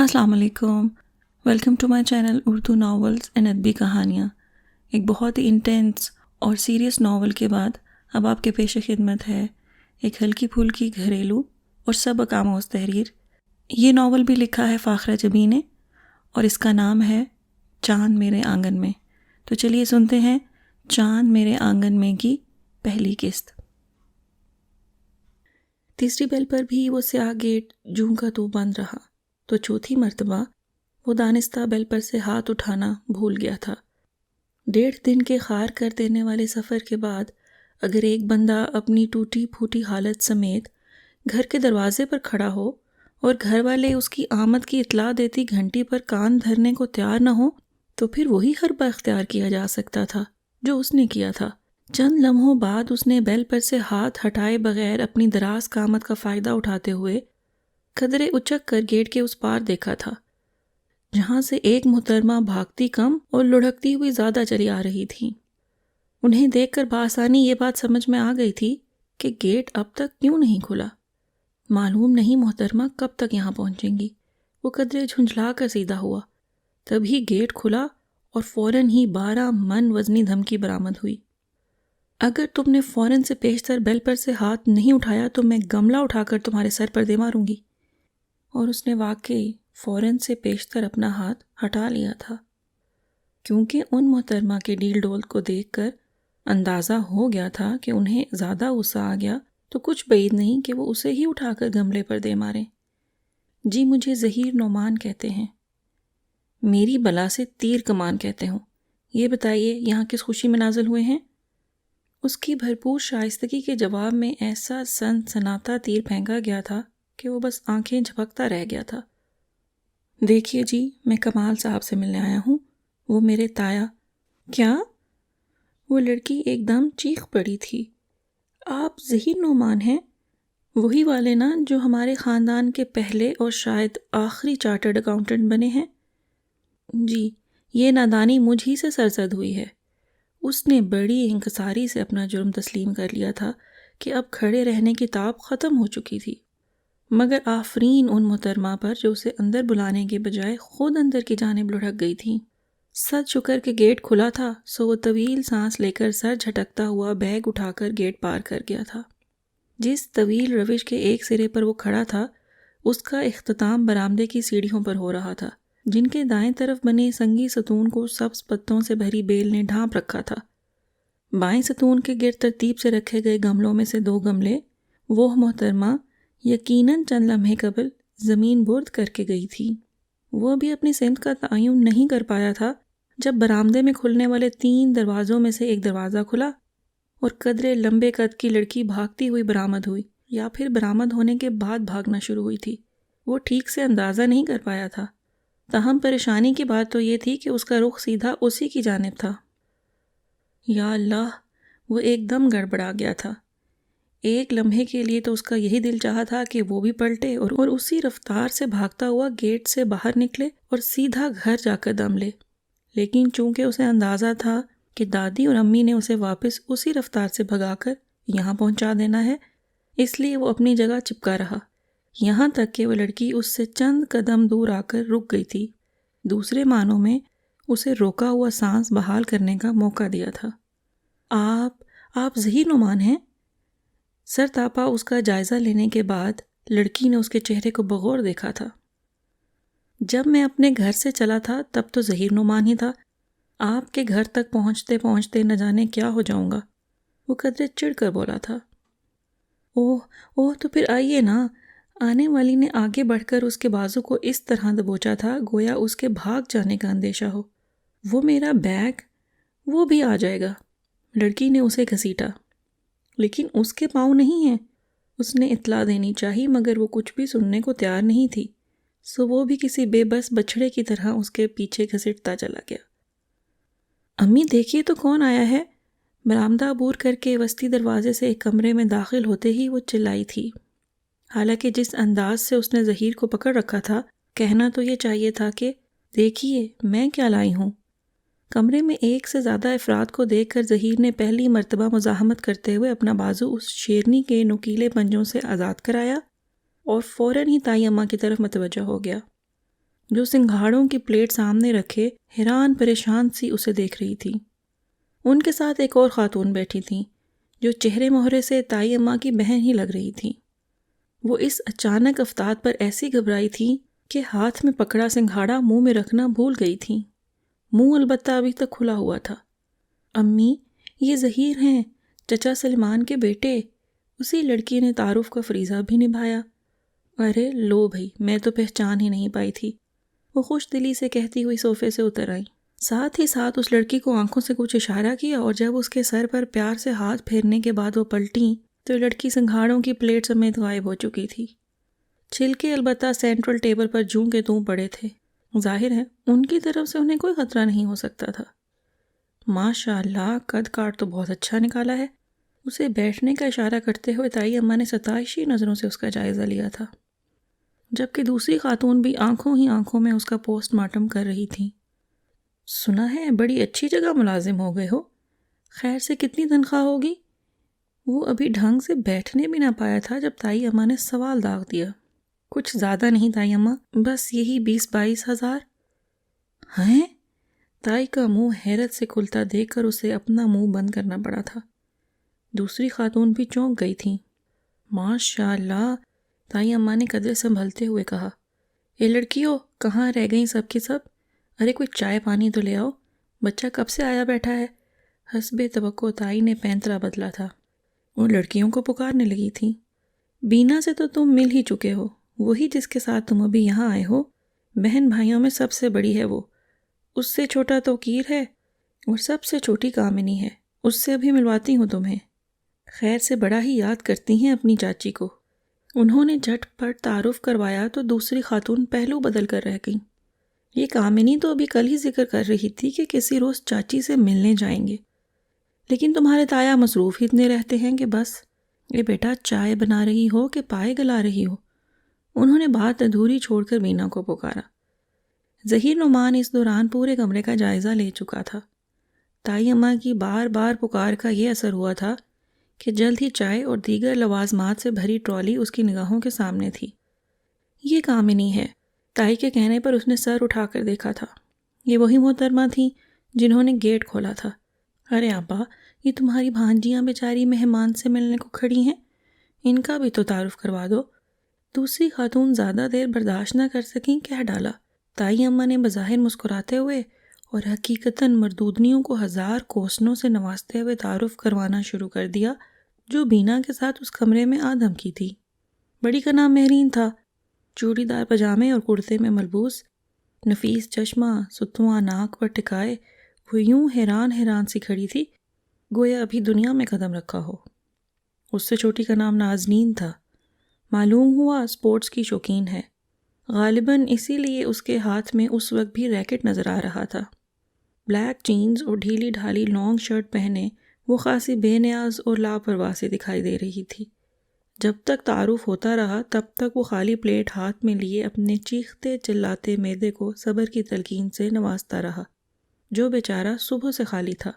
السلام علیکم، welcome to my channel Urdu novels and ادبی کہانیاں۔ ایک بہت ہی انٹینس اور سیریس ناول کے بعد اب آپ کے پیش خدمت ہے ایک ہلکی پھلکی گھریلو اور سبق آموز تحریر۔ یہ ناول بھی لکھا ہے فاخرہ جبی نے اور اس کا نام ہے چاند میرے آنگن میں۔ تو چلیے سنتے ہیں چاند میرے آنگن میں کی پہلی قسط۔ تیسری بیل پر بھی وہ سیاہ گیٹ جوں کا تو بند رہا، تو چوتھی مرتبہ وہ دانستہ بیل پر سے ہاتھ اٹھانا بھول گیا تھا۔ 1.5 دن کے خار کر دینے والے سفر کے بعد اگر ایک بندہ اپنی ٹوٹی پھوٹی حالت سمیت گھر کے دروازے پر کھڑا ہو اور گھر والے اس کی آمد کی اطلاع دیتی گھنٹی پر کان دھرنے کو تیار نہ ہو، تو پھر وہی حربہ اختیار کیا جا سکتا تھا جو اس نے کیا تھا۔ چند لمحوں بعد اس نے بیل پر سے ہاتھ ہٹائے بغیر اپنی دراز قامت کا فائدہ اٹھاتے ہوئے قدرے اچک کر گیٹ کے اس پار دیکھا تھا، جہاں سے ایک محترمہ بھاگتی کم اور لڑھکتی ہوئی زیادہ چلی آ رہی تھی۔ انہیں دیکھ کر بآسانی یہ بات سمجھ میں آ گئی تھی کہ گیٹ اب تک کیوں نہیں کھلا۔ معلوم نہیں محترمہ کب تک یہاں پہنچیں گی۔ وہ قدرے جھنجھلا کر سیدھا ہوا، تبھی گیٹ کھلا اور فوراً ہی 12 من وزنی دھمکی برآمد ہوئی۔ اگر تم نے فوراً سے پیشتر بیل پر سے ہاتھ نہیں اٹھایا تو میں گملہ اٹھا کر تمہارے سر پر دے ماروں گی۔ اور اس نے واقعی فوراً سے پیشتر اپنا ہاتھ ہٹا لیا تھا، کیونکہ ان محترمہ کے ڈیل ڈول کو دیکھ کر اندازہ ہو گیا تھا کہ انہیں زیادہ غصہ آ گیا تو کچھ بعید نہیں کہ وہ اسے ہی اٹھا کر گملے پر دے ماریں۔ جی مجھے ظہیر نعمان کہتے ہیں، میری بلا سے تیر کمان کہتے ہوں۔ یہ بتائیے یہاں کس خوشی میں نازل ہوئے ہیں؟ اس کی بھرپور شائستگی کے جواب میں ایسا سناتا تیر پھینکا گیا تھا کہ وہ بس آنکھیں جھپکتا رہ گیا تھا۔ دیکھیے جی، میں کمال صاحب سے ملنے آیا ہوں، وہ میرے تایا۔ کیا؟ وہ لڑکی ایک دم چیخ پڑی تھی۔ آپ ظہیر نعمان ہیں؟ وہی والے نا جو ہمارے خاندان کے پہلے اور شاید آخری چارٹرڈ اکاؤنٹنٹ بنے ہیں؟ جی، یہ نادانی مجھ ہی سے سرزد ہوئی ہے۔ اس نے بڑی انکساری سے اپنا جرم تسلیم کر لیا تھا کہ اب کھڑے رہنے کی تاب ختم ہو چکی تھی، مگر آفرین ان محترمہ پر جو اسے اندر بلانے کے بجائے خود اندر کی جانب لڑھک گئی تھیں۔ سد شکر کہ گیٹ کھلا تھا، سو وہ طویل سانس لے کر سر جھٹکتا ہوا بیگ اٹھا کر گیٹ پار کر گیا تھا۔ جس طویل روش کے ایک سرے پر وہ کھڑا تھا اس کا اختتام برآمدے کی سیڑھیوں پر ہو رہا تھا، جن کے دائیں طرف بنے سنگی ستون کو سبز پتوں سے بھری بیل نے ڈھانپ رکھا تھا۔ بائیں ستون کے گرد ترتیب سے رکھے گئے گملوں میں سے 2 گملے وہ محترمہ یقیناً چند لمحے قبل زمین برد کر کے گئی تھی۔ وہ بھی اپنی سمت کا تعین نہیں کر پایا تھا جب برآمدے میں کھلنے والے 3 دروازوں میں سے ایک دروازہ کھلا اور قدرے لمبے قد کی لڑکی بھاگتی ہوئی برآمد ہوئی، یا پھر برآمد ہونے کے بعد بھاگنا شروع ہوئی تھی۔ وہ ٹھیک سے اندازہ نہیں کر پایا تھا، تاہم پریشانی کی بات تو یہ تھی کہ اس کا رخ سیدھا اسی کی جانب تھا۔ یا اللہ، وہ ایک دم گڑبڑا گیا تھا۔ ایک لمحے کے لیے تو اس کا یہی دل چاہا تھا کہ وہ بھی پلٹے اور اسی رفتار سے بھاگتا ہوا گیٹ سے باہر نکلے اور سیدھا گھر جا کر دم لے، لیکن چونکہ اسے اندازہ تھا کہ دادی اور امی نے اسے واپس اسی رفتار سے بھگا کر یہاں پہنچا دینا ہے، اس لیے وہ اپنی جگہ چپکا رہا، یہاں تک کہ وہ لڑکی اس سے چند قدم دور آ کر رک گئی تھی، دوسرے معنوں میں اسے روکا ہوا سانس بحال کرنے کا موقع دیا تھا۔ آپ ظہیر نعمان ہیں؟ سر تاپا اس کا جائزہ لینے کے بعد لڑکی نے اس کے چہرے کو بغور دیکھا تھا۔ جب میں اپنے گھر سے چلا تھا تب تو ظہیر نعمان ہی تھا، آپ کے گھر تک پہنچتے پہنچتے نہ جانے کیا ہو جاؤں گا، وہ قدرے چڑ کر بولا تھا۔ اوہ تو پھر آئیے نا۔ آنے والی نے آگے بڑھ کر اس کے بازو کو اس طرح دبوچا تھا گویا اس کے بھاگ جانے کا اندیشہ ہو۔ وہ میرا بیگ، وہ بھی آ جائے گا۔ لڑکی نے اسے گھسیٹا۔ لیکن اس کے پاؤں نہیں ہیں، اس نے اطلاع دینی چاہی، مگر وہ کچھ بھی سننے کو تیار نہیں تھی، سو وہ بھی کسی بے بس بچھڑے کی طرح اس کے پیچھے گھسیٹتا چلا گیا۔ امی دیکھیے تو کون آیا ہے؟ برآمدہ عبور کر کے وسطی دروازے سے ایک کمرے میں داخل ہوتے ہی وہ چلائی تھی۔ حالانکہ جس انداز سے اس نے ظہیر کو پکڑ رکھا تھا، کہنا تو یہ چاہیے تھا کہ دیکھیے میں کیا لائی ہوں۔ کمرے میں ایک سے زیادہ افراد کو دیکھ کر ظہیر نے پہلی مرتبہ مزاحمت کرتے ہوئے اپنا بازو اس شیرنی کے نوکیلے پنجوں سے آزاد کرایا اور فوراً ہی تائی اماں کی طرف متوجہ ہو گیا۔ جو سنگھاڑوں کی پلیٹ سامنے رکھے حیران پریشان سی اسے دیکھ رہی تھی۔ ان کے ساتھ ایک اور خاتون بیٹھی تھیں جو چہرے مہرے سے تائی اماں کی بہن ہی لگ رہی تھی۔ وہ اس اچانک افتاد پر ایسی گھبرائی تھی کہ ہاتھ میں پکڑا سنگھاڑا منہ میں رکھنا بھول گئی تھی۔ منہ البتہ ابھی تک کھلا ہوا تھا۔ امی، یہ ظہیر ہیں، چچا سلمان کے بیٹے۔ اسی لڑکی نے تعارف کا فریضہ بھی نبھایا۔ ارے لو بھائی، میں تو پہچان ہی نہیں پائی تھی، وہ خوش دلی سے کہتی ہوئی صوفے سے اتر آئی۔ ساتھ ہی ساتھ اس لڑکی کو آنکھوں سے کچھ اشارہ کیا، اور جب اس کے سر پر پیار سے ہاتھ پھیرنے کے بعد وہ پلٹیں تو لڑکی سنگھاڑوں کی پلیٹ سمیت غائب ہو چکی تھی۔ چھلکے البتہ سینٹرل ٹیبل پر جوں کے توں پڑے تھے۔ ظاہر ہے ان کی طرف سے انہیں کوئی خطرہ نہیں ہو سکتا تھا۔ ماشاء اللہ، قد کاٹ تو بہت اچھا نکالا ہے، اسے بیٹھنے کا اشارہ کرتے ہوئے تائی اماں نے ستائشی نظروں سے اس کا جائزہ لیا تھا، جبکہ دوسری خاتون بھی آنکھوں ہی آنکھوں میں اس کا پوسٹ مارٹم کر رہی تھی۔ سنا ہے بڑی اچھی جگہ ملازم ہو گئے ہو، خیر سے کتنی تنخواہ ہوگی؟ وہ ابھی ڈھنگ سے بیٹھنے بھی نہ پایا تھا جب تائی اماں نے سوال داغ دیا۔ کچھ زیادہ نہیں تائی اماں، بس یہی 20-22 ہزار۔ ہیں؟ تائی کا منہ حیرت سے کھلتا دیکھ کر اسے اپنا منہ بند کرنا پڑا تھا۔ دوسری خاتون بھی چونک گئی تھیں۔ ماشاء اللہ، تائی اماں نے قدرے سنبھلتے ہوئے کہا۔ اے لڑکیوں، کہاں رہ گئیں سب کی سب؟ ارے کوئی چائے پانی تو لے آؤ، بچہ کب سے آیا بیٹھا ہے۔ حسب توقع تائی نے پینترا بدلا تھا۔ وہ لڑکیوں کو پکارنے لگی تھیں۔ بینا سے تو تم مل ہی چکے ہو، وہی جس کے ساتھ تم ابھی یہاں آئے ہو۔ بہن بھائیوں میں سب سے بڑی ہے وہ، اس سے چھوٹا توقیر ہے اور سب سے چھوٹی کامنی ہے، اس سے ابھی ملواتی ہوں تمہیں۔ خیر سے بڑا ہی یاد کرتی ہیں اپنی چاچی کو۔ انہوں نے جھٹ پٹ تعارف کروایا تو دوسری خاتون پہلو بدل کر رہ گئیں۔ یہ کامنی تو ابھی کل ہی ذکر کر رہی تھی کہ کسی روز چاچی سے ملنے جائیں گے، لیکن تمہارے تایا مصروف ہی اتنے رہتے ہیں کہ بس یہ بیٹا چائے بنا رہی ہو کہ پائے گلا رہی ہو۔ انہوں نے بات ادھوری چھوڑ کر بینا کو پکارا۔ ظہیر نعمان اس دوران پورے کمرے کا جائزہ لے چکا تھا۔ تائی اماں کی بار بار پکار کا یہ اثر ہوا تھا کہ جلد ہی چائے اور دیگر لوازمات سے بھری ٹرالی اس کی نگاہوں کے سامنے تھی۔ یہ کامنی ہے، تائی کے کہنے پر اس نے سر اٹھا کر دیکھا تھا۔ یہ وہی محترمہ تھیں جنہوں نے گیٹ کھولا تھا۔ ارے ابا، یہ تمہاری بھانجیاں بیچاری مہمان سے ملنے کو کھڑی ہیں، ان کا بھی تو تعارف کروا دو۔ دوسری خاتون زیادہ دیر برداشت نہ کر سکیں، کہہ ڈالا۔ تائی اماں نے بظاہر مسکراتے ہوئے اور حقیقتاً مردودنیوں کو ہزار کوسنوں سے نوازتے ہوئے تعارف کروانا شروع کر دیا جو بینا کے ساتھ اس کمرے میں آدم کی تھی۔ بڑی کا نام مہرین تھا، چوڑی دار پجامے اور کرتے میں ملبوس، نفیس چشمہ، ستواں ناک پر ٹکائے وہ یوں حیران حیران سی کھڑی تھی گویا ابھی دنیا میں قدم رکھا ہو۔ اس سے چھوٹی کا نام نازنین تھا۔ معلوم ہوا اسپورٹس کی شوقین ہے، غالباً اسی لیے اس کے ہاتھ میں اس وقت بھی ریکٹ نظر آ رہا تھا۔ بلیک جینز اور ڈھیلی ڈھالی لانگ شرٹ پہنے وہ خاصی بے نیاز اور لاپرواہ سی دکھائی دے رہی تھی۔ جب تک تعارف ہوتا رہا تب تک وہ خالی پلیٹ ہاتھ میں لیے اپنے چیختے چلاتے معدے کو صبر کی تلقین سے نوازتا رہا جو بیچارہ صبح سے خالی تھا۔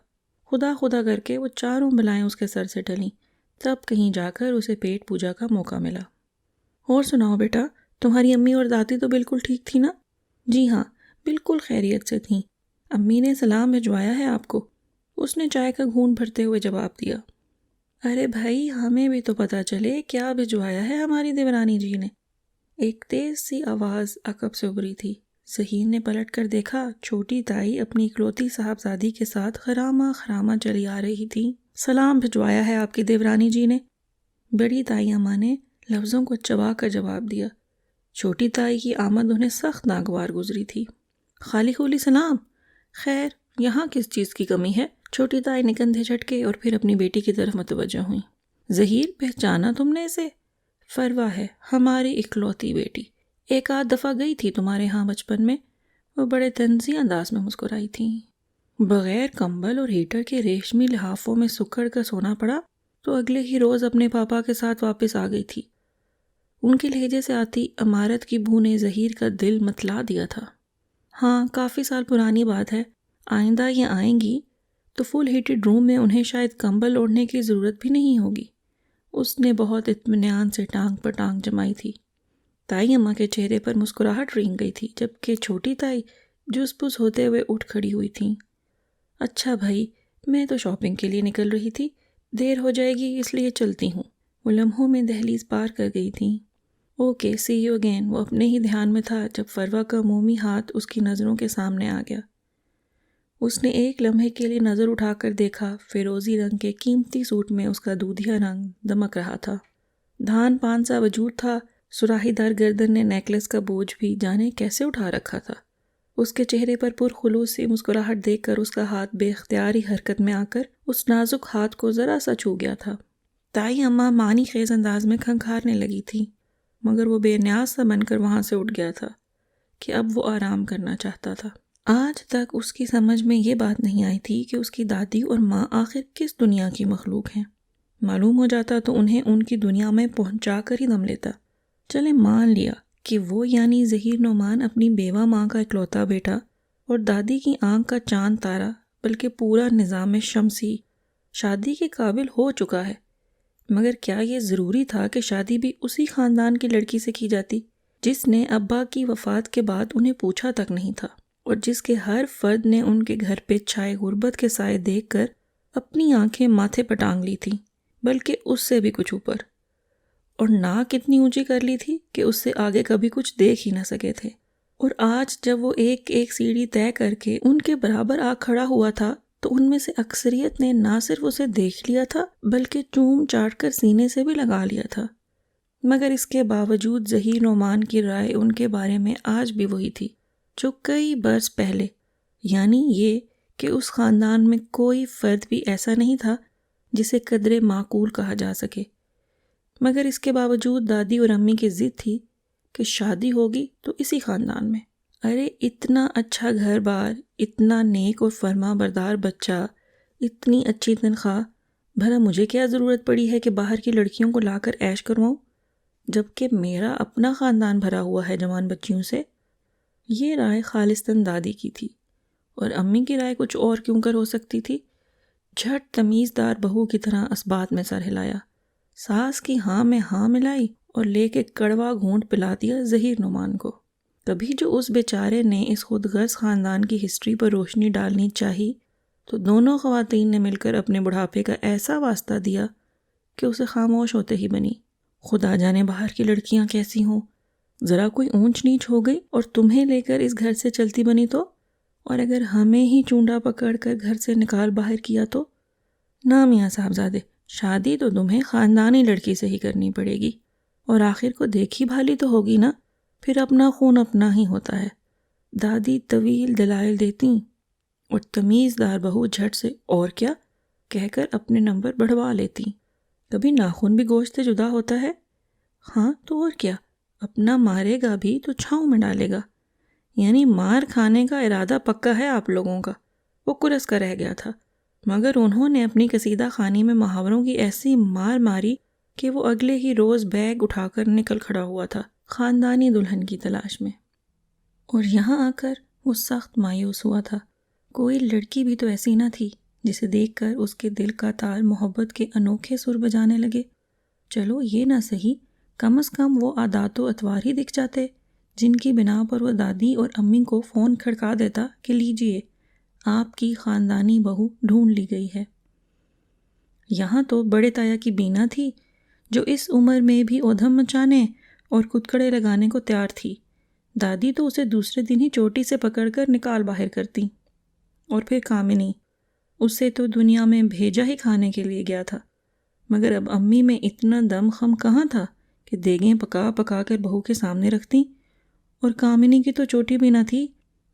خدا خدا کر کے وہ چاروں بلائیں اس کے سر سے ٹلیں، تب کہیں جا کر اسے پیٹ پوجا کا موقع ملا۔ اور سناؤ بیٹا، تمہاری امی اور دادی تو بالکل ٹھیک تھی نا؟ جی ہاں، بالکل خیریت سے تھیں، امی نے سلام بھجوایا ہے آپ کو، اس نے چائے کا گھونٹ بھرتے ہوئے جواب دیا۔ ارے بھائی، ہمیں بھی تو پتہ چلے کیا بھجوایا ہے ہماری دیورانی جی نے۔ ایک تیز سی آواز عقب سے ابھری تھی۔ ظہیر نے پلٹ کر دیکھا، چھوٹی تائی اپنی اکلوتی صاحبزادی کے ساتھ خرامہ خرامہ چلی آ رہی تھی۔ سلام بھجوایا ہے آپ کی دیورانی جی نے، بڑی تائی اماں نے لفظوں کو چبا کر جواب دیا۔ چھوٹی تائی کی آمد انہیں سخت ناگوار گزری تھی۔ خالی خولی سلام؟ خیر، یہاں کس چیز کی کمی ہے؟ چھوٹی تائی نے کندھے جھٹکے اور پھر اپنی بیٹی کی طرف متوجہ ہوئیں۔ ظہیر، پہچانا تم نے اسے؟ فروا ہے، ہماری اکلوتی بیٹی، ایک آدھ دفعہ گئی تھی تمہارے ہاں بچپن میں۔ وہ بڑے طنزی انداز میں مسکرائی تھیں۔ بغیر کمبل اور ہیٹر کے ریشمی لحافوں میں سکڑ کر سونا پڑا تو اگلے ہی روز اپنے پاپا کے ساتھ واپس آ گئی تھی۔ ان کے لہجے سے آتی عمارت کی بو نے ظہیر کا دل متلا دیا تھا۔ ہاں، کافی سال پرانی بات ہے، آئندہ یہ آئیں گی تو فل ہیٹڈ روم میں انہیں شاید کمبل اوڑھنے کی ضرورت بھی نہیں ہوگی۔ اس نے بہت اطمینان سے ٹانگ پر ٹانگ جمائی تھی۔ تائی اماں کے چہرے پر مسکراہٹ رنگ گئی تھی، جبکہ چھوٹی تائی جوس پوس ہوتے ہوئے اٹھ کھڑی ہوئی تھیں۔ اچھا بھائی، میں تو شاپنگ کے لیے نکل رہی تھی، دیر ہو جائے گی اس لیے چلتی ہوں۔ وہ لمحوں میں دہلیز پار کر گئی تھیں۔ Okay, see you again. وہ اپنے ہی دھیان میں تھا جب فروا کا مومی ہاتھ اس کی نظروں کے سامنے آ گیا۔ اس نے ایک لمحے کے لیے نظر اٹھا کر دیکھا، فیروزی رنگ کے قیمتی سوٹ میں اس کا دودھیا رنگ دمک رہا تھا، دھان پان سا وجود تھا، سراہی دار گردن نے نیکلس کا بوجھ بھی جانے کیسے اٹھا رکھا تھا۔ اس کے چہرے پر پرخلوص سی مسکراہٹ دیکھ کر اس کا ہاتھ بے اختیاری حرکت میں آ کر اس نازک ہاتھ کو ذرا سا چھو گیا تھا۔ تائی اماں معنی خیز انداز میں کھنکھارنے لگی تھی، مگر وہ بے نیاز سا بن کر وہاں سے اٹھ گیا تھا کہ اب وہ آرام کرنا چاہتا تھا۔ آج تک اس کی سمجھ میں یہ بات نہیں آئی تھی کہ اس کی دادی اور ماں آخر کس دنیا کی مخلوق ہیں۔ معلوم ہو جاتا تو انہیں ان کی دنیا میں پہنچا کر ہی دم لیتا۔ چلے مان لیا کہ وہ یعنی ظہیر نعمان اپنی بیوہ ماں کا اکلوتا بیٹا اور دادی کی آنکھ کا چاند تارا بلکہ پورا نظام شمسی شادی کے قابل ہو چکا ہے، مگر کیا یہ ضروری تھا کہ شادی بھی اسی خاندان کی لڑکی سے کی جاتی جس نے ابا کی وفات کے بعد انہیں پوچھا تک نہیں تھا، اور جس کے ہر فرد نے ان کے گھر پہ چھائے غربت کے سائے دیکھ کر اپنی آنکھیں ماتھے پر ٹانگ لی تھیں، بلکہ اس سے بھی کچھ اوپر، اور ناک اتنی اونچی کر لی تھی کہ اس سے آگے کبھی کچھ دیکھ ہی نہ سکے تھے۔ اور آج جب وہ ایک ایک سیڑھی طے کر کے ان کے برابر آ کھڑا ہوا تھا تو ان میں سے اکثریت نے نہ صرف اسے دیکھ لیا تھا بلکہ چوم چاٹ کر سینے سے بھی لگا لیا تھا، مگر اس کے باوجود ظہیر نعمان کی رائے ان کے بارے میں آج بھی وہی تھی جو کئی برس پہلے، یعنی یہ کہ اس خاندان میں کوئی فرد بھی ایسا نہیں تھا جسے قدر معقول کہا جا سکے۔ مگر اس کے باوجود دادی اور امی کی ضد تھی کہ شادی ہوگی تو اسی خاندان میں۔ ارے اتنا اچھا گھر بار، اتنا نیک اور فرما بردار بچہ، اتنی اچھی تنخواہ، بھلا مجھے کیا ضرورت پڑی ہے کہ باہر کی لڑکیوں کو لا کر عیش کرواؤں، جبکہ میرا اپنا خاندان بھرا ہوا ہے جوان بچیوں سے۔ یہ رائے خالصتاً دادی کی تھی، اور امی کی رائے کچھ اور کیوں کر ہو سکتی تھی۔ جھٹ تمیزدار بہو کی طرح اسبات میں سر ہلایا، ساس کی ہاں میں ہاں ملائی اور لے کے کڑوا گھونٹ پلا دیا ظہیر نعمان کو۔ کبھی جو اس بیچارے نے اس خود غرض خاندان کی ہسٹری پر روشنی ڈالنی چاہی تو دونوں خواتین نے مل کر اپنے بڑھاپے کا ایسا واسطہ دیا کہ اسے خاموش ہوتے ہی بنی۔ خدا جانے باہر کی لڑکیاں کیسی ہوں، ذرا کوئی اونچ نیچ ہو گئی اور تمہیں لے کر اس گھر سے چلتی بنی تو، اور اگر ہمیں ہی چونڈا پکڑ کر گھر سے نکال باہر کیا تو، نا میاں صاحبزادے، شادی تو تمہیں خاندانی لڑکی سے ہی کرنی پڑے گی، اور آخر کو دیکھی بھالی تو ہوگی نا، پھر اپنا خون اپنا ہی ہوتا ہے۔ دادی طویل دلائل دیتی اور تمیزدار بہو جھٹ سے اور کیا کہہ کر اپنے نمبر بڑھوا لیتی۔ کبھی ناخن بھی گوشت سے جدا ہوتا ہے، ہاں تو اور کیا، اپنا مارے گا بھی تو چھاؤں میں ڈالے گا، یعنی مار کھانے کا ارادہ پکا ہے آپ لوگوں کا۔ وہ کرس کا رہ گیا تھا، مگر انہوں نے اپنی قصیدہ خانی میں محاوروں کی ایسی مار ماری کہ وہ اگلے ہی روز بیگ اٹھا کر نکل کھڑا ہوا تھا خاندانی دلہن کی تلاش میں۔ اور یہاں آ کر وہ سخت مایوس ہوا تھا۔ کوئی لڑکی بھی تو ایسی نہ تھی جسے دیکھ کر اس کے دل کا تار محبت کے انوکھے سر بجانے لگے۔ چلو یہ نہ صحیح، کم از کم وہ عادات و اطوار ہی دکھ جاتے جن کی بنا پر وہ دادی اور امی کو فون کھڑکا دیتا کہ لیجئے آپ کی خاندانی بہو ڈھونڈ لی گئی ہے۔ یہاں تو بڑے تایا کی بینا تھی جو اس عمر میں بھی اودھم مچانے اور کتکڑے لگانے کو تیار تھی۔ دادی تو اسے دوسرے دن ہی چوٹی سے پکڑ کر نکال باہر کرتی، اور پھر کامنی، اسے تو دنیا میں بھیجا ہی کھانے کے لیے گیا تھا، مگر اب امی میں اتنا دم خم کہاں تھا کہ دیگیں پکا پکا کر بہو کے سامنے رکھتی، اور کامنی کی تو چوٹی بھی نہ تھی،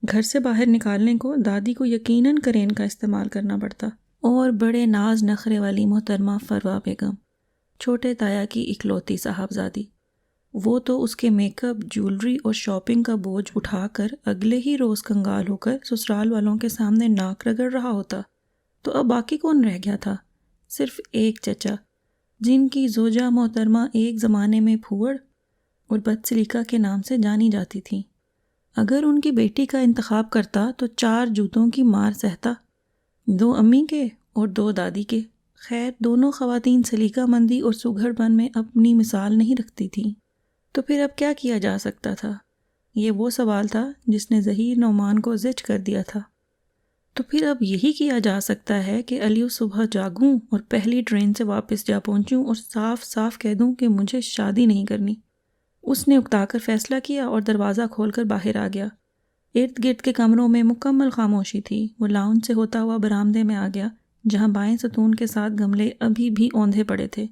گھر سے باہر نکالنے کو دادی کو یقیناً کرین کا استعمال کرنا پڑتا۔ اور بڑے ناز نخرے والی محترمہ فروا بیگم، چھوٹے تایا کی اکلوتی صاحبزادی، وہ تو اس کے میک اپ، جیولری اور شاپنگ کا بوجھ اٹھا کر اگلے ہی روز کنگال ہو کر سسرال والوں کے سامنے ناک رگڑ رہا ہوتا۔ تو اب باقی کون رہ گیا تھا؟ صرف ایک چچا، جن کی زوجہ محترمہ ایک زمانے میں پھوڑ اور بدسلیقہ کے نام سے جانی جاتی تھی۔ اگر ان کی بیٹی کا انتخاب کرتا تو 4 جوتوں کی مار سہتا، 2 امی کے اور 2 دادی کے۔ خیر دونوں خواتین سلیقہ مندی اور سگھڑ پن میں اپنی مثال نہیں رکھتی تھیں، تو پھر اب کیا کیا جا سکتا تھا؟ یہ وہ سوال تھا جس نے ظہیر نعمان کو زج کر دیا تھا۔ تو پھر اب یہی کیا جا سکتا ہے کہ الیو صبح جاگوں اور پہلی ٹرین سے واپس جا پہنچوں اور صاف صاف کہہ دوں کہ مجھے شادی نہیں کرنی۔ اس نے اکتا کر فیصلہ کیا اور دروازہ کھول کر باہر آ گیا۔ ارد گرد کے کمروں میں مکمل خاموشی تھی۔ وہ لاؤنج سے ہوتا ہوا برآمدے میں آ گیا جہاں بائیں ستون کے ساتھ گملے ابھی بھی اوندھے پڑے تھے۔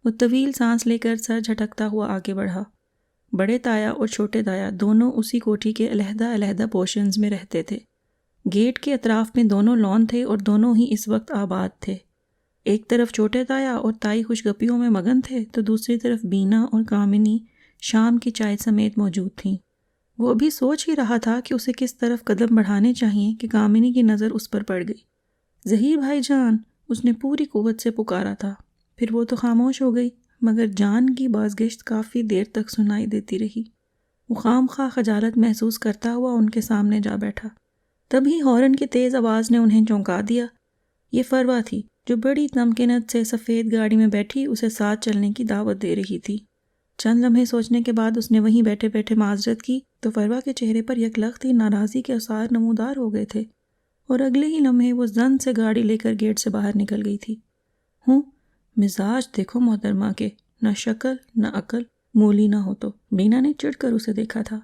وہ طویل سانس لے کر سر جھٹکتا ہوا آگے بڑھا۔ بڑے تایا اور چھوٹے تایا دونوں اسی کوٹھی کے علیحدہ علیحدہ پورشنز میں رہتے تھے۔ گیٹ کے اطراف میں دونوں لان تھے اور دونوں ہی اس وقت آباد تھے۔ ایک طرف چھوٹے تایا اور تائی خوش گپیوں میں مگن تھے تو دوسری طرف بینا اور کامنی شام کی چائے سمیت موجود تھیں۔ وہ ابھی سوچ ہی رہا تھا کہ اسے کس طرف قدم بڑھانے چاہیے کہ کامنی کی نظر اس پر پڑ گئی۔ ظہیر بھائی جان، اس نے پوری قوت سے پکارا تھا۔ پھر وہ تو خاموش ہو گئی، مگر جان کی بازگشت کافی دیر تک سنائی دیتی رہی۔ وہ خام خواہ خجالت محسوس کرتا ہوا ان کے سامنے جا بیٹھا۔ تبھی ہارن کی تیز آواز نے انہیں چونکا دیا۔ یہ فروا تھی جو بڑی تمکنت سے سفید گاڑی میں بیٹھی اسے ساتھ چلنے کی دعوت دے رہی تھی۔ چند لمحے سوچنے کے بعد اس نے وہیں بیٹھے بیٹھے معذرت کی تو فروا کے چہرے پر یکلخت ہی ناراضی کے آثار نمودار ہو گئے تھے، اور اگلے ہی لمحے وہ زن سے گاڑی لے کر گیٹ سے باہر نکل گئی تھی۔ مزاج دیکھو محترمہ کے، نہ شکل نہ عقل، مولی نہ ہو تو۔ بینا نے چڑھ کر اسے دیکھا تھا۔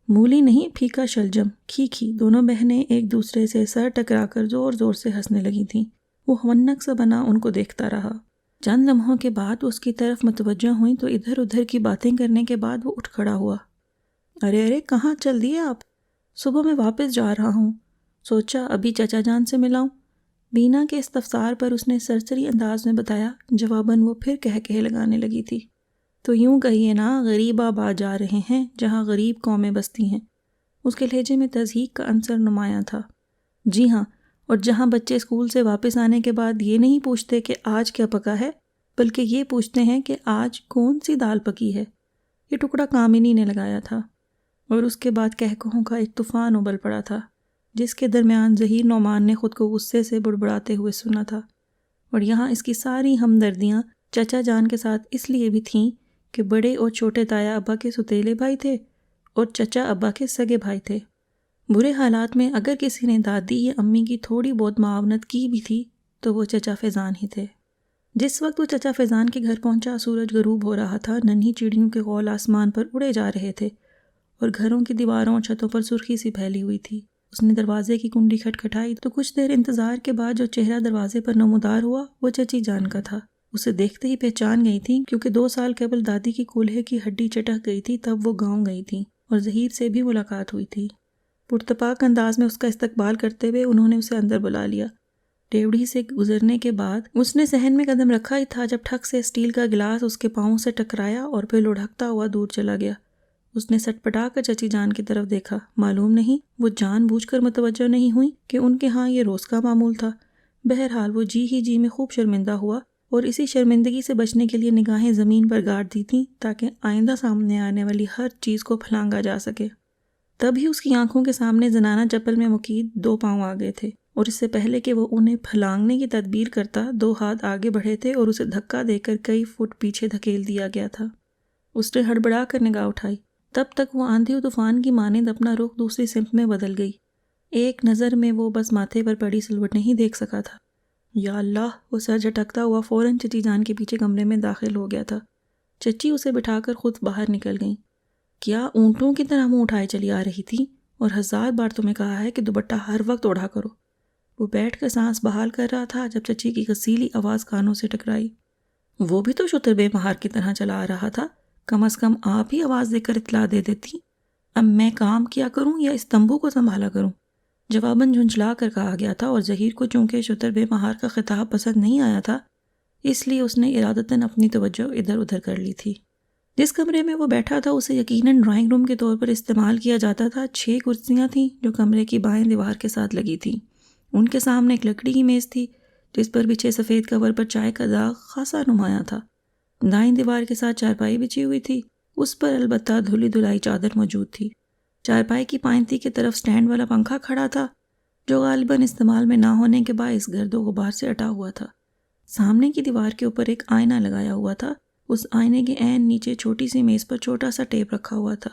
مولی نہیں، پھیکا شلجم، کھی دونوں بہنیں ایک دوسرے سے سر ٹکرا کر زور زور سے ہنسنے لگی تھیں۔ وہ ہونک سا بنا ان کو دیکھتا رہا۔ چند لمحوں کے بعد اس کی طرف متوجہ ہوئیں تو ادھر ادھر کی باتیں کرنے کے بعد وہ اٹھ کھڑا ہوا۔ ارے کہاں چل دیے آپ؟ صبح میں واپس جا رہا ہوں، سوچا ابھی چچا جان سے ملاؤں۔ بینا کے استفسار پر اس نے سرسری انداز میں بتایا۔ جواباً وہ پھر کہے لگانے لگی تھی۔ تو یوں کہیے نا، غریب آباد جا رہے ہیں جہاں غریب قومیں بستی ہیں۔ اس کے لہجے میں تضحیک کا عنصر نمایاں تھا۔ جی ہاں، اور جہاں بچے اسکول سے واپس آنے کے بعد یہ نہیں پوچھتے کہ آج کیا پکا ہے، بلکہ یہ پوچھتے ہیں کہ آج کون سی دال پکی ہے۔ یہ ٹکڑا کامنی نے لگایا تھا، اور اس کے بعد کہکہوں کا ایک طوفان ابل پڑا تھا جس کے درمیان ظہیر نعمان نے خود کو غصے سے بڑبڑاتے ہوئے سنا تھا۔ اور یہاں اس کی ساری ہمدردیاں چچا جان کے ساتھ اس لیے بھی تھیں کہ بڑے اور چھوٹے تایا ابا کے ستیلے بھائی تھے اور چچا ابا کے سگے بھائی تھے۔ برے حالات میں اگر کسی نے دادی یا امی کی تھوڑی بہت معاونت کی بھی تھی تو وہ چچا فیضان ہی تھے۔ جس وقت وہ چچا فیضان کے گھر پہنچا سورج غروب ہو رہا تھا۔ ننھی چڑیوں کے غول آسمان پر اڑے جا رہے تھے اور گھروں کی دیواروں اور چھتوں پر سرخی سی پھیلی ہوئی تھی۔ اس نے دروازے کی کنڈی کھٹکھٹائی تو کچھ دیر انتظار کے بعد جو چہرہ دروازے پر نمودار ہوا وہ چچی جان کا تھا۔ اسے دیکھتے ہی پہچان گئی تھی، کیونکہ 2 سال قبل دادی کی کولہے کی ہڈی چٹک گئی تھی، تب وہ گاؤں گئی تھی اور ظہیر سے بھی ملاقات ہوئی تھی۔ پرتپاک انداز میں اس کا استقبال کرتے ہوئے انہوں نے اسے اندر بلا لیا۔ ڈیوڑی سے گزرنے کے بعد اس نے صحن میں قدم رکھا ہی تھا جب ٹھک سے اسٹیل کا گلاس اس کے پاؤں سے ٹکرایا اور پھر لڑھکتا ہوا دور چلا گیا۔ اس نے سٹ پٹا کر چچی جان کی طرف دیکھا۔ معلوم نہیں وہ جان بوجھ کر متوجہ نہیں ہوئی کہ ان کے ہاں یہ روز کا معمول تھا۔ بہرحال وہ جی ہی جی میں خوب شرمندہ ہوا اور اسی شرمندگی سے بچنے کے لیے نگاہیں زمین پر گاڑ دی تھیں تاکہ آئندہ سامنے آنے والی ہر چیز کو پھلانگا جا سکے۔ تب ہی اس کی آنکھوں کے سامنے زنانہ چپل میں مقید 2 پاؤں آ گئے تھے، اور اس سے پہلے کہ وہ انہیں پھلانگنے کی تدبیر کرتا 2 ہاتھ آگے بڑھے تھے اور اسے دھکا دے کر کئی فٹ پیچھے دھکیل دیا گیا تھا۔ اس نے ہڑبڑا کر نگاہ اٹھائی۔ تب تک وہ آندھی و طوفان کی مانند اپنا رخ دوسری سمت میں بدل گئی۔ ایک نظر میں وہ بس ماتھے پر پڑی سلوٹ نہیں دیکھ سکا تھا۔ یا اللہ! وہ سر جھٹکتا ہوا فوراً چچی جان کے پیچھے کمرے میں داخل ہو گیا تھا۔ چچی اسے بٹھا کر خود باہر نکل گئیں۔ کیا اونٹوں کی طرح منہ اٹھائے چلی آ رہی تھی، اور 1000 بار تمہیں کہا ہے کہ دوپٹہ ہر وقت اوڑھا کرو۔ وہ بیٹھ کر سانس بحال کر رہا تھا جب چچی کی غسیلی آواز کانوں سے ٹکرائی۔ وہ بھی تو شتر بے مہار کی طرح چلا آ رہا تھا، کم از کم آپ ہی آواز دے کر اطلاع دے دیتی۔ اب میں کام کیا کروں یا اس تمبو کو سنبھالا کروں؟ جواباً جھنجھلا کر کہا گیا تھا، اور ظہیر کو چونکہ شتر بے مہار کا خطاب پسند نہیں آیا تھا اس لیے اس نے ارادتاً اپنی توجہ ادھر ادھر کر لی تھی۔ جس کمرے میں وہ بیٹھا تھا اسے یقیناً ڈرائنگ روم کے طور پر استعمال کیا جاتا تھا۔ 6 کرسیاں تھیں جو کمرے کی بائیں دیوار کے ساتھ لگی تھیں۔ ان کے سامنے ایک لکڑی کی میز تھی جس پر بچھے سفید کور پر چائے کا داغ خاصا نمایاں تھا۔ دائیں دیوار کے ساتھ چارپائی بچھی ہوئی تھی، اس پر البتہ دھلی دھلائی چادر موجود تھی۔ چارپائی کی پائنتی کی طرف سٹینڈ والا پنکھا کھڑا تھا جو غالباً استعمال میں نہ ہونے کے باعث گرد و غبار سے اٹا ہوا تھا۔ سامنے کی دیوار کے اوپر ایک آئینہ لگایا ہوا تھا اس آئینے کے عین نیچے چھوٹی سی میز پر چھوٹا سا ٹیپ رکھا ہوا تھا۔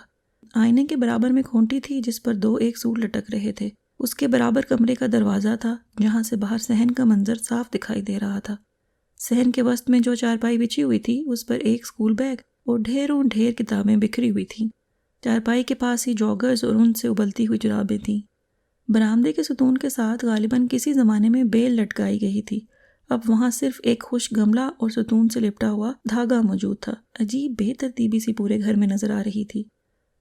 آئینے کے برابر میں کھونٹی تھی جس پر 2 ایک سوٹ لٹک رہے تھے۔ اس کے برابر کمرے کا دروازہ تھا جہاں سے باہر صحن کا منظر صاف دکھائی دے رہا تھا۔ صحن کے وسط میں جو چارپائی بچھی ہوئی تھی اس پر ایک اسکول بیگ اور ڈھیروں ڈھیر کتابیں بکھری ہوئی تھیں۔ چارپائی کے پاس ہی جوگرز اور ان سے ابلتی ہوئی جرابیں تھیں۔ برآمدے کے ستون کے ساتھ غالباً کسی زمانے میں بیل لٹکائی گئی تھی۔ اب وہاں صرف ایک خشک گملہ اور ستون سے لپٹا ہوا دھاگا موجود تھا۔ عجیب بے ترتیبی سی پورے گھر میں نظر آ رہی تھی۔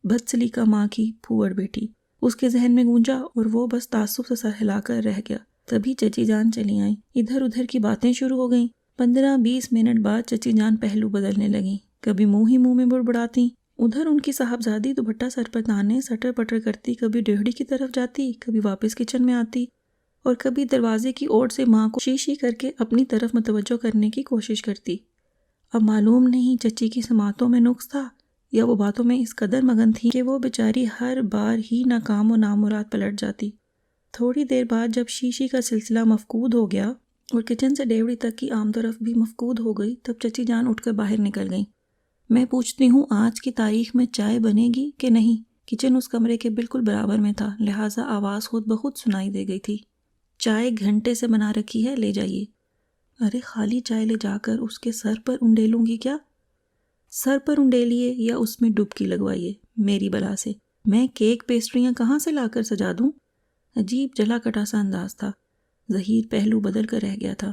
بد سلیقہ ماں کی پھوڑ بیٹی اس کے ذہن میں گونجا اور وہ بس تعصب سے سر ہلا کر رہ گیا۔ تبھی چچی جان چلی آئیں۔ ادھر ادھر کی باتیں شروع ہو گئیں۔ 15-20 منٹ بعد چچی جان پہلو بدلنے لگیں۔ کبھی منہ ہی منہ میں بڑبڑاتی، ادھر ان کی صاحبزادی دوپٹہ سر پر تانے سٹر پٹر کرتی کبھی ڈیہڑی کی طرف جاتی، کبھی واپس کچن میں آتی اور کبھی دروازے کی اوٹ سے ماں کو شیشی کر کے اپنی طرف متوجہ کرنے کی کوشش کرتی۔ اب معلوم نہیں چچی کی سماعتوں میں نقص تھا یا وہ باتوں میں اس قدر مگن تھی کہ وہ بیچاری ہر بار ہی ناکام و نامراد پلٹ جاتی۔ تھوڑی دیر بعد جب شیشی کا سلسلہ مفقود ہو گیا اور کچن سے ڈیوڑی تک کی آمد و رفت بھی مفقود ہو گئی، تب چچی جان اٹھ کر باہر نکل گئیں۔ میں پوچھتی ہوں آج کی تاریخ میں چائے بنے گی کہ نہیں؟ کچن اس کمرے کے بالکل برابر میں تھا، لہٰذا آواز خود بخود سنائی دے گئی تھی۔ چائے گھنٹے سے بنا رکھی ہے، لے جائیے۔ ارے خالی چائے لے جا کر اس کے سر پر انڈیلوں گی کیا؟ سر پر انڈیلیے یا اس میں ڈبکی لگوائیے میری بلا سے، میں کیک پیسٹریاں کہاں سے لا کر سجا دوں؟ عجیب جلا کٹا سا انداز تھا۔ ظہیر پہلو بدل کر رہ گیا تھا۔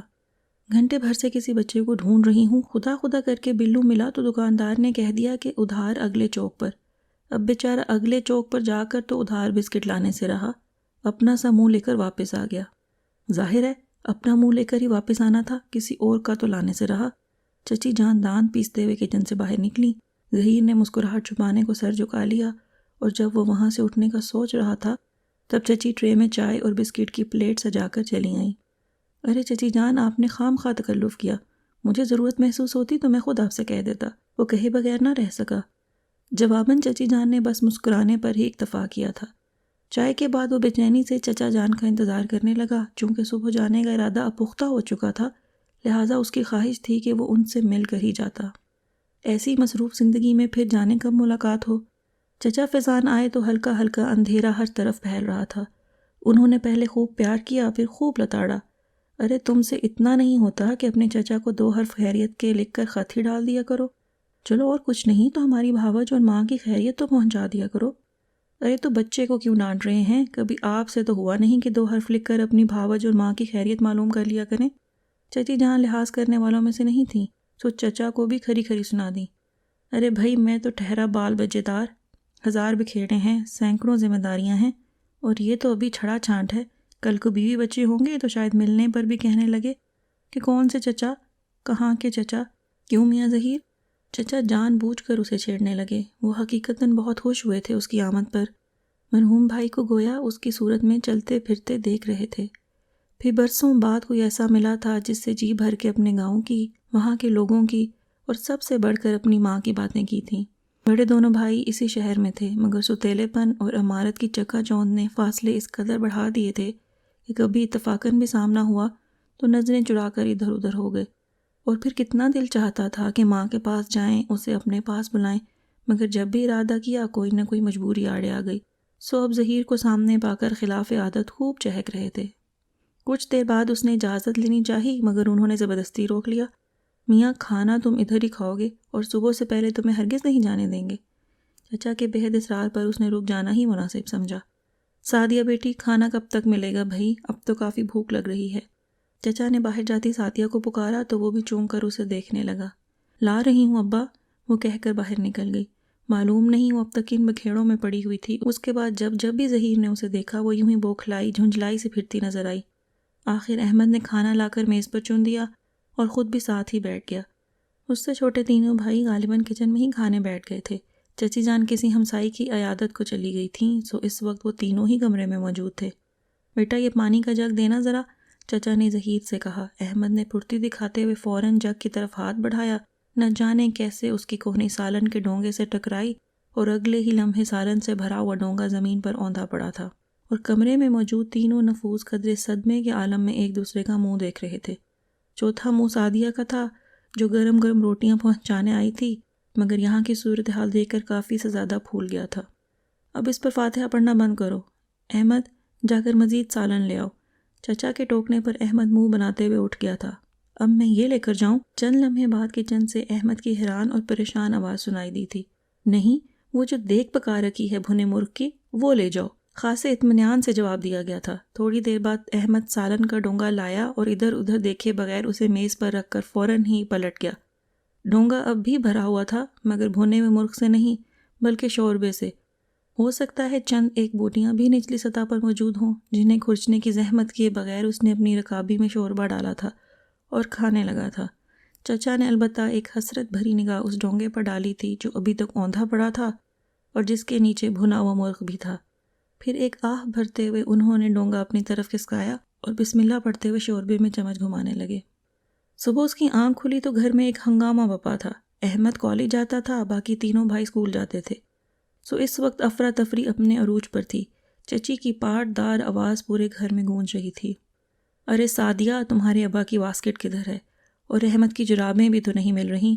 گھنٹے بھر سے کسی بچے کو ڈھونڈ رہی ہوں، خدا خدا کر کے بلو ملا تو دکاندار نے کہہ دیا کہ ادھار اگلے چوک پر۔ اب بیچارہ اگلے چوک پر جا کر تو ادھار بسکٹ لانے سے رہا، اپنا سا منہ لے کر واپس آ گیا۔ ظاہر ہے اپنا منہ لے کر ہی واپس آنا تھا، کسی اور کا تو لانے سے رہا۔ چچی جان دان پیستے ہوئے کچن سے باہر نکلی۔ ظہیر نے مسکراہٹ چھپانے کو سر جھکا لیا اور جب وہ وہاں سے اٹھنے کا سوچ رہا تھا تب چچی ٹرے میں چائے اور بسکٹ کی پلیٹ سجا کر چلی آئیں۔ ارے چچی جان، آپ نے خام خواہ تکلف کیا، مجھے ضرورت محسوس ہوتی تو میں خود آپ سے کہہ دیتا۔ وہ کہے بغیر نہ رہ سکا۔ جواباً چچی جان نے بس مسکرانے پر ہی اکتفا کیا تھا۔ چائے کے بعد وہ بے چینی سے چچا جان کا انتظار کرنے لگا۔ چونکہ صبح جانے کا ارادہ اب پختہ ہو چکا تھا، لہٰذا اس کی خواہش تھی کہ وہ ان سے مل کر ہی جاتا۔ ایسی مصروف زندگی میں پھر جانے کب ملاقات ہو۔ چچا فیضان آئے تو ہلکا ہلکا اندھیرا ہر طرف پھیل رہا تھا۔ انہوں نے پہلے خوب پیار کیا، پھر خوب لتاڑا۔ ارے تم سے اتنا نہیں ہوتا کہ اپنے چچا کو 2 حرف خیریت کے لکھ کر خط ہی ڈال دیا کرو؟ چلو اور کچھ نہیں تو ہماری بھاوج اور ماں کی خیریت تو پہنچا دیا کرو۔ ارے تو بچے کو کیوں ڈانٹ رہے ہیں؟ کبھی آپ سے تو ہوا نہیں کہ 2 حرف لکھ کر اپنی بھاوج اور ماں کی خیریت معلوم کر لیا کریں۔ چچی جہاں لحاظ کرنے والوں میں سے نہیں تھیں، تو چچا کو بھی کھری کھری سنا دیں۔ ارے بھائی میں تو ٹھہرا بال بچے دار، 1000 بکھیرے ہیں، سینکڑوں ذمہ داریاں ہیں، اور یہ تو ابھی چھڑا چھانٹ ہے۔ کل کو بیوی بچے ہوں گے تو شاید ملنے پر بھی کہنے لگے کہ کون سے چچا، کہاں کے چچا؟ کیوں میاں ظہیر؟ چچا جان بوجھ کر اسے چھیڑنے لگے۔ وہ حقیقتاً بہت خوش ہوئے تھے اس کی آمد پر۔ مرحوم بھائی کو گویا اس کی صورت میں چلتے پھرتے دیکھ رہے تھے۔ پھر برسوں بعد کوئی ایسا ملا تھا جس سے جی بھر کے اپنے گاؤں کی، وہاں کے لوگوں کی اور سب سے بڑھ کر اپنی ماں کی باتیں کی تھیں۔ بڑے دونوں بھائی اسی شہر میں تھے، مگر ستیلے پن اور عمارت کی چکا چوند نے فاصلے اس قدر بڑھا دیے تھے کہ کبھی اتفاقاً بھی سامنا ہوا تو نظریں چرا کر ادھر ادھر ہو گئے۔ اور پھر کتنا دل چاہتا تھا کہ ماں کے پاس جائیں، اسے اپنے پاس بلائیں، مگر جب بھی ارادہ کیا کوئی نہ کوئی مجبوری آڑے آ گئی۔ سو اب ظہیر کو سامنے پا کر خلاف عادت خوب چہک رہے تھے۔ کچھ دیر بعد اس نے اجازت لینی چاہی، مگر انہوں نے زبردستی روک لیا۔ میاں کھانا تم ادھر ہی کھاؤ گے اور صبح سے پہلے تمہیں ہرگز نہیں جانے دیں گے۔ چچا کے بے حد اصرار پر اس نے رک جانا ہی مناسب سمجھا۔ سعدیہ بیٹی، کھانا کب تک ملے گا بھائی؟ اب تو کافی بھوک لگ رہی ہے۔ چچا نے باہر جاتی سعدیہ کو پکارا تو وہ بھی چونک کر اسے دیکھنے لگا۔ لا رہی ہوں ابا، وہ کہہ کر باہر نکل گئی۔ معلوم نہیں وہ اب تک ان بکھیڑوں میں پڑی ہوئی تھی۔ اس کے بعد جب بھی ظہیر نے اسے دیکھا وہ یوں ہی بوکھلائی جھنجھلائی سے پھرتی نظر آئی۔ آخر احمد نے کھانا لا کر میز پر چن دیا اور خود بھی ساتھ ہی بیٹھ گیا۔ اس سے چھوٹے تینوں بھائی غالباً کچن میں ہی کھانے بیٹھ گئے تھے۔ چچی جان کسی ہمسائی کی عیادت کو چلی گئی تھیں، سو اس وقت وہ تینوں ہی کمرے میں موجود تھے۔ بیٹا یہ پانی کا جگ دینا ذرا، چچا نے ظہیر سے کہا۔ احمد نے پھرتی دکھاتے ہوئے فوراً جگ کی طرف ہاتھ بڑھایا۔ نہ جانے کیسے اس کی کوہنی سالن کے ڈونگے سے ٹکرائی اور اگلے ہی لمحے سالن سے بھرا ہوا ڈونگا زمین پر اوندا پڑا تھا، اور کمرے میں موجود تینوں نفوس قدرے صدمے کے عالم میں ایک دوسرے کا منہ دیکھ رہے تھے۔ چوتھا منہ سعدیہ کا تھا جو گرم گرم روٹیاں پہنچانے آئی تھی، مگر یہاں کی صورتحال دیکھ کر کافی سے زیادہ پھول گیا تھا۔ اب اس پر فاتحہ پڑھنا بند کرو، احمد جا کر مزید سالن لے آؤ۔ چچا کے ٹوکنے پر احمد منہ بناتے ہوئے اٹھ گیا تھا۔ اب میں یہ لے کر جاؤں؟ چند لمحے بعد کچن سے احمد کی حیران اور پریشان آواز سنائی دی تھی۔ نہیں، وہ جو دیگ پکا رکھی ہے بھنے مرغ کی، وہ لے جاؤ، خاصے اطمینان سے جواب دیا گیا تھا۔ تھوڑی دیر بعد احمد سالن کا ڈونگا لایا اور ادھر ادھر دیکھے بغیر اسے میز پر رکھ کر فوراً ہی پلٹ گیا۔ ڈونگا اب بھی بھرا ہوا تھا، مگر بھنے ہوئے مرغ سے نہیں بلکہ شوربے سے۔ ہو سکتا ہے چند ایک بوٹیاں بھی نچلی سطح پر موجود ہوں جنہیں کھرچنے کی زحمت کیے بغیر اس نے اپنی رکابی میں شوربہ ڈالا تھا اور کھانے لگا تھا۔ چچا نے البتہ ایک حسرت بھری نگاہ اس ڈونگے پر ڈالی تھی جو ابھی تک اوندھا پڑا تھا اور جس کے نیچے بھنا ہوا مرغ بھی تھا۔ پھر ایک آہ بھرتے ہوئے انہوں نے ڈونگا اپنی طرف کھسکایا اور بسم اللہ پڑھتے ہوئے شوربے میں چمچ گھمانے لگے۔ صبح اس کی آنکھ کھلی تو گھر میں ایک ہنگامہ بپا تھا۔ احمد کالج جاتا تھا، باقی تینوں بھائی اسکول جاتے تھے، سو اس وقت افراتفری اپنے عروج پر تھی۔ چچی کی پاٹ دار آواز پورے گھر میں گونج رہی تھی، ارے سعدیہ، تمہارے ابا کی واسکٹ کدھر ہے؟ اور احمد کی جرابیں بھی تو نہیں مل رہی۔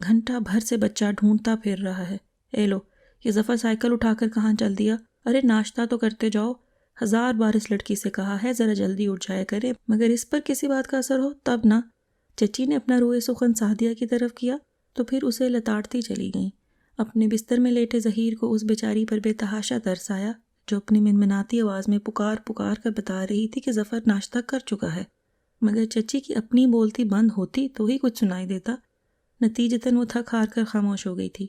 گھنٹہ بھر سے بچہ ڈھونڈتا پھر رہا ہے۔ اے لو، یہ ظفر سائیکل اٹھا کر کہاں چل دیا؟ ارے ناشتہ تو کرتے جاؤ، 1000 بار اس لڑکی سے کہا ہے ذرا جلدی اٹھ جایا کرے، مگر اس پر کسی بات کا اثر ہو تب نہ۔ چچی نے اپنا روئے سخن سعدیہ کی طرف کیا تو پھر اسے لتاڑتی چلی گئیں۔ اپنے بستر میں لیٹے ظہیر کو اس بیچاری پر بے تحاشا ترس آیا جو اپنی منمناتی آواز میں پکار پکار کر بتا رہی تھی کہ ظفر ناشتہ کر چکا ہے، مگر چچی کی اپنی بولتی بند ہوتی تو ہی کچھ سنائی دیتا۔ نتیجتاً وہ تھک ہار کر خاموش ہو گئی تھی۔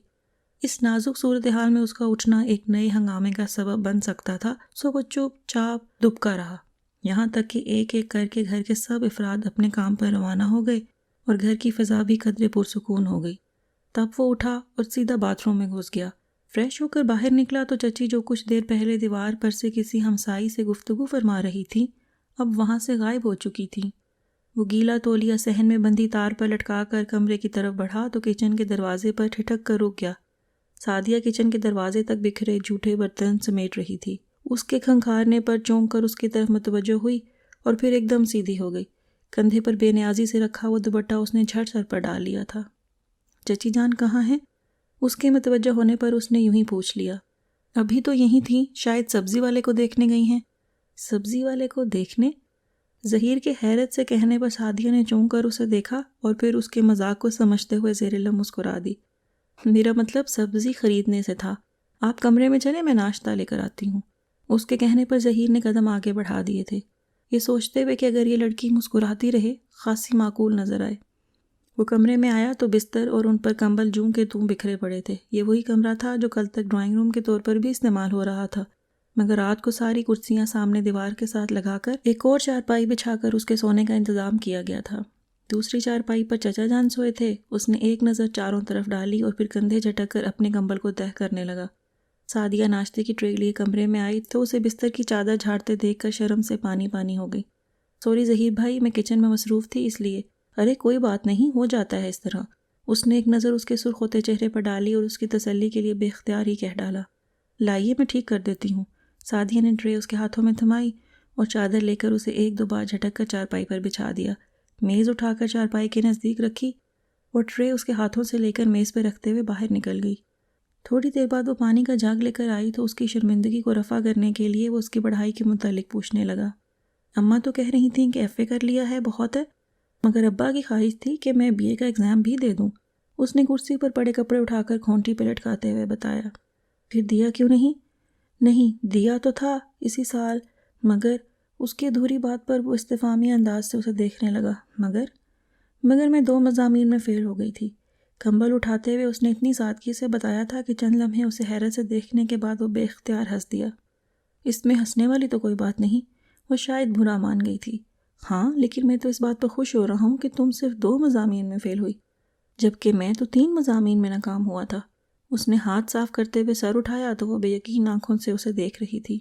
اس نازک صورتحال میں اس کا اٹھنا ایک نئے ہنگامے کا سبب بن سکتا تھا، سو وہ چپ چاپ دبکا رہا، یہاں تک کہ ایک ایک کر کے گھر کے سب افراد اپنے کام پر روانہ ہو گئے اور گھر کی فضا بھی قدرے پرسکون ہو گئی۔ تب وہ اٹھا اور سیدھا باتھ روم میں گھس گیا۔ فریش ہو کر باہر نکلا تو چچی جو کچھ دیر پہلے دیوار پر سے کسی ہمسائی سے گفتگو فرما رہی تھی اب وہاں سے غائب ہو چکی تھی۔ وہ گیلا تولیہ صحن میں بندھی تار پر لٹکا کر کمرے کی طرف بڑھا تو کچن کے دروازے پر ٹھٹک کر رک گیا۔ سعدیہ کچن کے دروازے تک بکھرے جھوٹے برتن سمیٹ رہی تھی۔ اس کے کھنکھارنے پر چونک کر اس کی طرف متوجہ ہوئی اور پھر ایک دم سیدھی ہو گئی۔ کندھے پر بے نیازی سے رکھا ہوا دوپٹہ اس نے جھٹ سر پر ڈال لیا تھا۔ چچی جان کہاں ہیں؟ اس کے متوجہ ہونے پر اس نے یوں ہی پوچھ لیا۔ ابھی تو یہیں تھیں، شاید سبزی والے کو دیکھنے گئی ہیں۔ سبزی والے کو دیکھنے؟ ظہیر کے حیرت سے کہنے پر سعدیہ نے چونک کر اسے دیکھا اور پھر اس کے مذاق کو سمجھتے ہوئے زیر لب مسکرا دی۔ میرا مطلب سبزی خریدنے سے تھا، آپ کمرے میں چلیں، میں ناشتہ لے کر آتی ہوں۔ اس کے کہنے پر ظہیر نے قدم آگے بڑھا دیے تھے، یہ سوچتے ہوئے کہ اگر یہ لڑکی مسکراتی رہے خاصی معقول نظر آئے۔ وہ کمرے میں آیا تو بستر اور ان پر کمبل جوں کے توں بکھرے پڑے تھے۔ یہ وہی کمرہ تھا جو کل تک ڈرائنگ روم کے طور پر بھی استعمال ہو رہا تھا، مگر رات کو ساری کرسیاں سامنے دیوار کے ساتھ لگا کر ایک اور چارپائی بچھا کر اس کے سونے کا انتظام کیا گیا تھا۔ دوسری چارپائی پر چچا جان سوئے تھے۔ اس نے ایک نظر چاروں طرف ڈالی اور پھر کندھے جھٹک کر اپنے کمبل کو تہہ کرنے لگا۔ سعدیہ ناشتے کی ٹرے لیے کمرے میں آئی تو اسے بستر کی چادر جھاڑتے دیکھ کر شرم سے پانی پانی ہو گئی۔ سوری ظہیر بھائی، میں کچن میں مصروف تھی اس لیے۔ ارے کوئی بات نہیں، ہو جاتا ہے اس طرح۔ اس نے ایک نظر اس کے سرخ ہوتے چہرے پر ڈالی اور اس کی تسلی کے لیے بے اختیار ہی کہہ ڈالا، لائیے میں ٹھیک کر دیتی ہوں۔ سعدیہ نے ٹرے اس کے ہاتھوں میں تھمائی اور چادر لے کر اسے ایک دو بار جھٹک کر چارپائی پر بچھا دیا۔ میز اٹھا کر چارپائی کے نزدیک رکھی اور ٹرے اس کے ہاتھوں سے لے کر میز پہ رکھتے ہوئے باہر نکل گئی۔ تھوڑی دیر بعد وہ پانی کا جگ لے کر آئی تو اس کی شرمندگی کو رفع کرنے کے لیے وہ اس کی پڑھائی کے متعلق پوچھنے لگا۔ اماں تو کہہ رہی تھیں کہ ایف اے کر لیا ہے، بہت ہے، مگر ابا کی خواہش تھی کہ میں بی اے کا ایگزام بھی دے دوں۔ اس نے کرسی پر پڑے کپڑے اٹھا کر کھونٹی پہ لٹکاتے ہوئے بتایا۔ پھر دیا کیوں نہیں؟ نہیں دیا تو تھا اسی سال، مگر اس کی ادھوری بات پر وہ استفہامی انداز سے اسے دیکھنے لگا۔ مگر میں 2 مضامین میں فیل ہو گئی تھی۔ کمبل اٹھاتے ہوئے اس نے اتنی سادگی سے بتایا تھا کہ چند لمحے اسے حیرت سے دیکھنے کے بعد وہ بے اختیار ہنس دیا۔ اس میں ہنسنے والی تو کوئی بات نہیں، وہ شاید برا مان گئی تھی۔ ہاں، لیکن میں تو اس بات پر خوش ہو رہا ہوں کہ تم صرف 2 مضامین میں فیل ہوئی، جبکہ میں تو 3 مضامین میں ناکام ہوا تھا۔ اس نے ہاتھ صاف کرتے ہوئے سر اٹھایا تو وہ بے یقین آنکھوں سے اسے دیکھ رہی تھی۔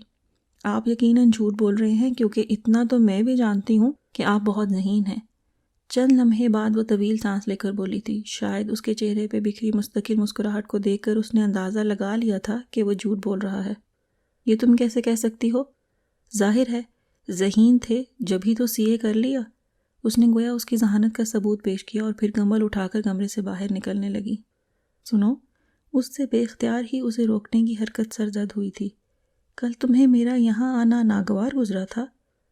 آپ یقیناً جھوٹ بول رہے ہیں، کیونکہ اتنا تو میں بھی جانتی ہوں کہ آپ بہت ذہین ہیں۔ چند لمحے بعد وہ طویل سانس لے کر بولی تھی۔ شاید اس کے چہرے پہ بکھری مستقل مسکراہٹ کو دیکھ کر اس نے اندازہ لگا لیا تھا کہ وہ جھوٹ بول رہا ہے۔ یہ تم کیسے کہہ سکتی ہو؟ ظاہر ہے ذہین تھے جبھی تو سی اے کر لیا۔ اس نے گویا اس کی ذہانت کا ثبوت پیش کیا اور پھر کمبل اٹھا کر کمرے سے باہر نکلنے لگی۔ سنو، اس سے بے اختیار ہی اسے روکنے کی حرکت سرزد ہوئی تھی۔ کل تمہیں میرا یہاں آنا ناگوار گزرا تھا؟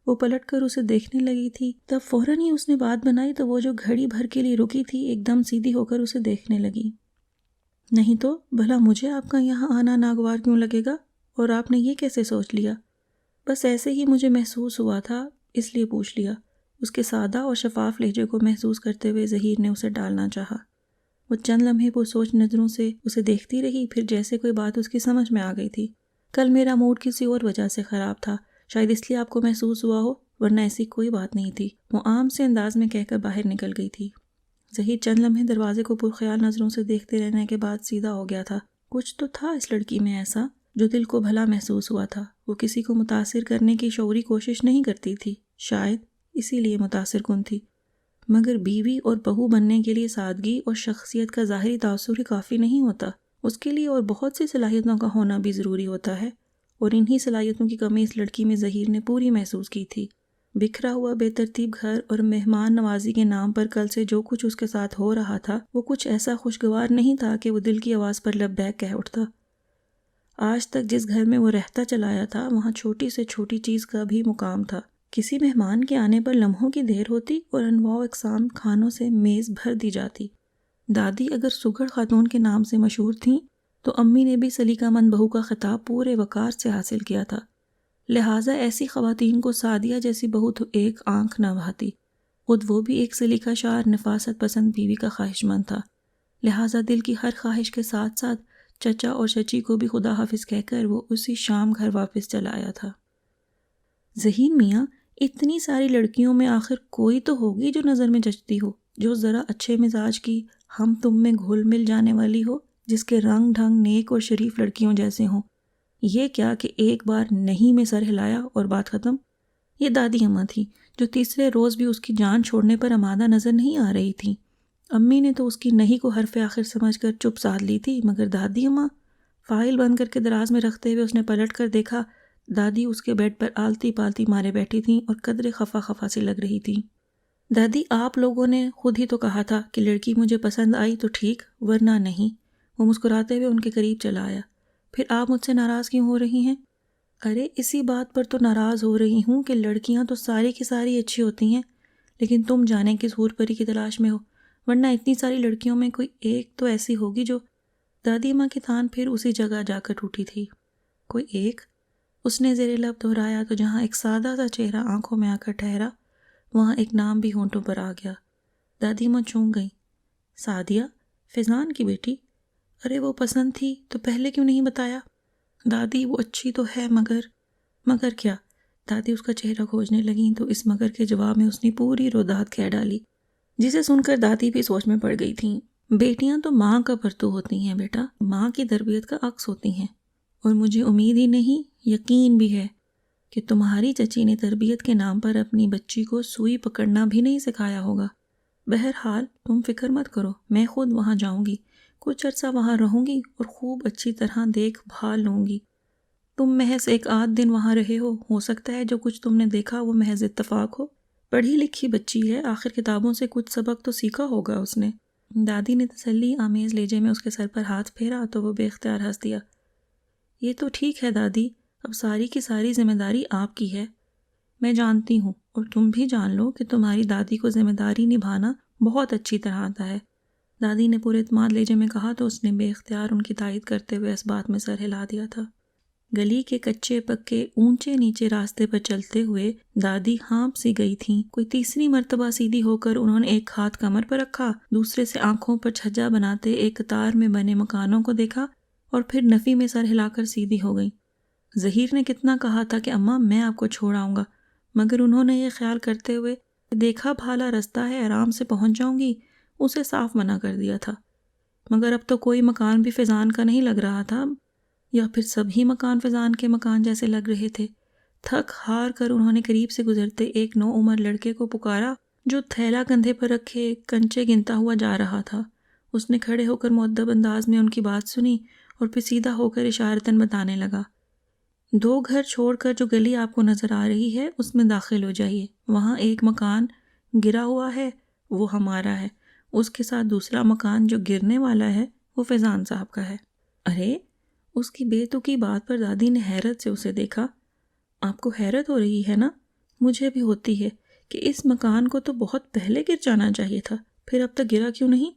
وہ پلٹ کر اسے دیکھنے لگی تھی، تب فوراً ہی اس نے بات بنائی تو وہ جو گھڑی بھر کے لیے رکی تھی ایک دم سیدھی ہو کر اسے دیکھنے لگی۔ نہیں تو بھلا مجھے آپ کا یہاں آنا ناگوار کیوں لگے گا؟ اور آپ نے یہ کیسے سوچ لیا؟ بس ایسے ہی مجھے محسوس ہوا تھا، اس لیے پوچھ لیا۔ اس کے سادہ اور شفاف لہجے کو محسوس کرتے ہوئے ظہیر نے اسے ٹالنا چاہا۔ وہ چند لمحے پرسوچ نظروں سے اسے دیکھتی رہی، پھر جیسے کوئی بات اس کی سمجھ میں آ گئی تھی۔ کل میرا موڈ کسی اور وجہ سے خراب تھا، شاید اس لیے آپ کو محسوس ہوا ہو، ورنہ ایسی کوئی بات نہیں تھی، وہ عام سے انداز میں کہہ کر باہر نکل گئی تھی۔ ظہیر چند لمحے دروازے کو پرخیال نظروں سے دیکھتے رہنے کے بعد سیدھا ہو گیا تھا۔ کچھ تو تھا اس لڑکی میں ایسا جو دل کو بھلا محسوس ہوا تھا۔ وہ کسی کو متاثر کرنے کی شعوری کوشش نہیں کرتی تھی، شاید اسی لیے متاثر کن تھی، مگر بیوی اور بہو بننے کے لیے سادگی اور شخصیت کا ظاہری تاثر ہی کافی نہیں ہوتا، اس کے لیے اور بہت سی صلاحیتوں کا ہونا بھی ضروری ہوتا ہے، اور انہی صلاحیتوں کی کمی اس لڑکی میں ظہیر نے پوری محسوس کی تھی۔ بکھرا ہوا بے ترتیب گھر اور مہمان نوازی کے نام پر کل سے جو کچھ اس کے ساتھ ہو رہا تھا وہ کچھ ایسا خوشگوار نہیں تھا کہ وہ دل کی آواز پر لبیک کہہ اٹھتا۔ آج تک جس گھر میں وہ رہتا چلایا تھا وہاں چھوٹی سے چھوٹی چیز کا بھی مقام تھا۔ کسی مہمان کے آنے پر لمحوں کی دیر ہوتی اور انواع و اقسام کھانوں سے میز بھر دی جاتی۔ دادی اگر سگڑ خاتون کے نام سے مشہور تھیں تو امی نے بھی سلیقہ مند بہو کا خطاب پورے وقار سے حاصل کیا تھا، لہٰذا ایسی خواتین کو سعدیہ جیسی بہو تو ایک آنکھ نہ بھاتی۔ خود وہ بھی ایک سلیقہ شعر نفاست پسند بیوی کا خواہش مند تھا، لہٰذا دل کی ہر خواہش کے ساتھ ساتھ چچا اور چچی کو بھی خدا حافظ کہہ کر وہ اسی شام گھر واپس چلا آیا تھا۔ ذہین میاں، اتنی ساری لڑکیوں میں آخر کوئی تو ہوگی جو نظر میں جچتی ہو، جو ذرا اچھے مزاج کی، ہم تم میں گھل مل جانے والی ہو، جس کے رنگ ڈھنگ نیک اور شریف لڑکیوں جیسے ہوں۔ یہ کیا کہ ایک بار نہیں میں سر ہلایا اور بات ختم؟ یہ دادی اماں تھی جو تیسرے روز بھی اس کی جان چھوڑنے پر آمادہ نظر نہیں آ رہی تھی۔ امی نے تو اس کی نہیں کو حرف آخر سمجھ کر چپ سادھ لی تھی، مگر دادی اماں، فائل بند کر کے دراز میں رکھتے ہوئے اس نے پلٹ کر دیکھا، دادی اس کے بیڈ پر آلتی پالتی مارے بیٹھی تھیں اور قدرے خفا خفا سی لگ رہی تھی۔ دادی، آپ لوگوں نے خود ہی تو کہا تھا کہ لڑکی مجھے پسند آئی تو ٹھیک، ورنہ نہیں۔ وہ مسکراتے ہوئے ان کے قریب چلا آیا۔ پھر آپ مجھ سے ناراض کیوں ہو رہی ہیں؟ ارے اسی بات پر تو ناراض ہو رہی ہوں کہ لڑکیاں تو ساری کی ساری اچھی ہوتی ہیں، لیکن تم جانے کس حور پری کی تلاش میں ہو، ورنہ اتنی ساری لڑکیوں میں کوئی ایک تو ایسی ہوگی جو… دادی ماں کی تھان پھر اسی جگہ جا کر ٹوٹی تھی۔ کوئی ایک؟ اس نے زیر لب دہرایا تو جہاں ایک سادہ سا چہرہ آنکھوں میں آ کر ٹھہرا وہاں ایک نام بھی ہونٹوں پر آ گیا۔ دادی ماں چونک گئیں۔ سعدیہ؟ فیضان کی بیٹی؟ ارے وہ پسند تھی تو پہلے کیوں نہیں بتایا؟ دادی وہ اچھی تو ہے مگر کیا؟ دادی اس کا چہرہ کھوجنے لگیں تو اس مگر کے جواب میں اس نے پوری روداد کہہ ڈالی، جسے سن کر دادی بھی سوچ میں پڑ گئی تھیں۔ بیٹیاں تو ماں کا پرتو ہوتی ہیں بیٹا، ماں کی تربیت کا عکس ہوتی ہیں، اور مجھے امید ہی نہیں یقین بھی ہے کہ تمہاری چچی نے تربیت کے نام پر اپنی بچی کو سوئی پکڑنا بھی نہیں سکھایا ہوگا۔ بہرحال تم فکر مت کرو، میں خود وہاں جاؤں گی، کچھ عرصہ وہاں رہوں گی اور خوب اچھی طرح دیکھ بھال لوں گی۔ تم محض ایک آدھ دن وہاں رہے ہو سکتا ہے جو کچھ تم نے دیکھا وہ محض اتفاق ہو۔ پڑھی لکھی بچی ہے، آخر کتابوں سے کچھ سبق تو سیکھا ہوگا اس نے۔ دادی نے تسلی آمیز لہجے میں اس کے سر پر ہاتھ پھیرا تو وہ بے اختیار ہنس دیا۔ یہ تو ٹھیک ہے دادی، اب ساری کی ساری ذمہ داری آپ کی ہے۔ میں جانتی ہوں اور تم بھی جان لو کہ تمہاری دادی کو ذمہ داری نبھانا بہت اچھی طرح آتا ہے۔ دادی نے پورے اعتماد لہجے میں کہا تو اس نے بے اختیار ان کی تائید کرتے ہوئے اس بات میں سر ہلا دیا تھا۔ گلی کے کچے پکے اونچے نیچے راستے پر چلتے ہوئے دادی ہانپ سی گئی تھیں۔ کوئی تیسری مرتبہ سیدھی ہو کر انہوں نے ایک ہاتھ کمر پر رکھا، دوسرے سے آنکھوں پر چھجا بناتے ایک قطار میں بنے مکانوں کو دیکھا اور پھر نفی میں سر ہلا کر سیدھی ہو گئیں۔ ظہیر نے کتنا کہا تھا کہ اماں میں آپ کو چھوڑ آؤں گا، مگر انہوں نے یہ خیال کرتے ہوئے دیکھا بھالا رستہ ہے آرام سے پہنچ جاؤں گی اسے صاف منع کر دیا تھا۔ مگر اب تو کوئی مکان بھی فیضان کا نہیں لگ رہا تھا، یا پھر سبھی مکان فیضان کے مکان جیسے لگ رہے تھے۔ تھک ہار کر انہوں نے قریب سے گزرتے ایک نو عمر لڑکے کو پکارا جو تھیلا کندھے پر رکھے کنچے گنتا ہوا جا رہا تھا۔ اس نے کھڑے ہو کر مؤدب انداز میں ان کی بات سنی اور پھر سیدھا ہو کر اشارتاً بتانے لگا، 2 گھر چھوڑ کر جو گلی آپ کو نظر آ رہی ہے اس میں داخل ہو جائیے، وہاں ایک مکان گرا ہوا ہے وہ ہمارا ہے، اس کے ساتھ دوسرا مکان جو گرنے والا ہے وہ فیضان صاحب کا ہے۔ ارے، اس کی بے تکی بات پر دادی نے حیرت سے اسے دیکھا۔ آپ کو حیرت ہو رہی ہے نا؟ مجھے بھی ہوتی ہے کہ اس مکان کو تو بہت پہلے گر جانا چاہیے تھا، پھر اب تک گرا کیوں نہیں؟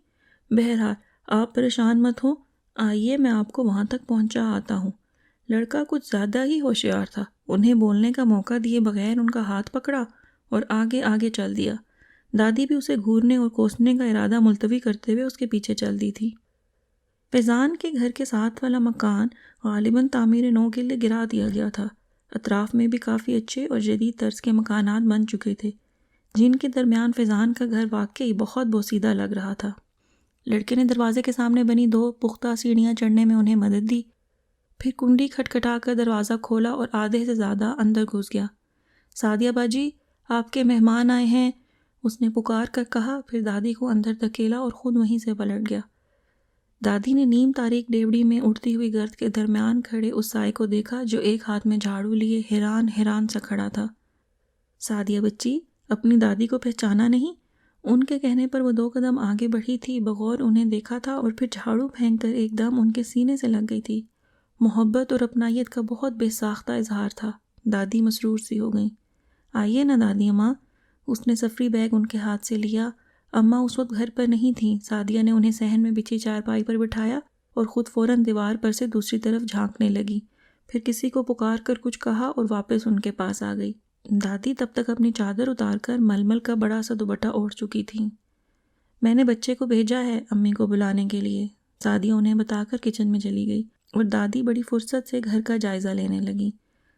بہرحال آپ پریشان مت ہوں، آئیے میں آپ کو وہاں تک پہنچا آتا ہوں۔ لڑکا کچھ زیادہ ہی ہوشیار تھا، انہیں بولنے کا موقع دیے بغیر ان کا ہاتھ پکڑا اور آگے آگے چل دیا۔ دادی بھی اسے گھورنے اور کوسنے کا ارادہ ملتوی کرتے ہوئے اس کے پیچھے چل دی تھی۔ فیضان کے گھر کے ساتھ والا مکان غالباً تعمیر نو کے لیے گرا دیا گیا تھا۔ اطراف میں بھی کافی اچھے اور جدید طرز کے مکانات بن چکے تھے، جن کے درمیان فیضان کا گھر واقعی بہت بوسیدہ لگ رہا تھا۔ لڑکے نے دروازے کے سامنے بنی 2 پختہ سیڑھیاں چڑھنے میں انہیں مدد دی، پھر کنڈی کھٹکھٹا کر دروازہ کھولا اور آدھے سے زیادہ اندر گھس گیا۔ سعدیہ باجی، آپ کے مہمان آئے ہیں، اس نے پکار کر کہا، پھر دادی کو اندر دھکیلا اور خود وہیں سے پلٹ گیا۔ دادی نے نیم تاریک ڈیوڑی میں اڑتی ہوئی گرد کے درمیان کھڑے اس سائے کو دیکھا جو ایک ہاتھ میں جھاڑو لیے حیران سا کھڑا تھا۔ سعدیہ بچی، اپنی دادی کو پہچانا نہیں؟ ان کے کہنے پر وہ 2 قدم آگے بڑھی تھی، بغور انہیں دیکھا تھا اور پھر جھاڑو پھینک کر ایک دم ان کے سینے سے لگ گئی تھی۔ محبت اور اپنائیت کا بہت بے ساختہ اظہار تھا۔ دادی مسرور سی ہو گئیں۔ آئیے نا دادی اماں، اس نے سفری بیگ ان کے ہاتھ سے لیا۔ اماں اس وقت گھر پر نہیں تھیں۔ سعدیہ نے انہیں صحن میں بچھی چارپائی پر بٹھایا اور خود فوراً دیوار پر سے دوسری طرف جھانکنے لگی، پھر کسی کو پکار کر کچھ کہا اور واپس ان کے پاس آ گئی۔ دادی تب تک اپنی چادر اتار کر ململ کا بڑا سا دوپٹہ اوڑھ چکی تھیں۔ میں نے بچے کو بھیجا ہے امی کو بلانے کے لیے، سعدیہ انہیں بتا کر کچن میں چلی گئی اور دادی بڑی فرصت سے گھر کا جائزہ لینے لگی۔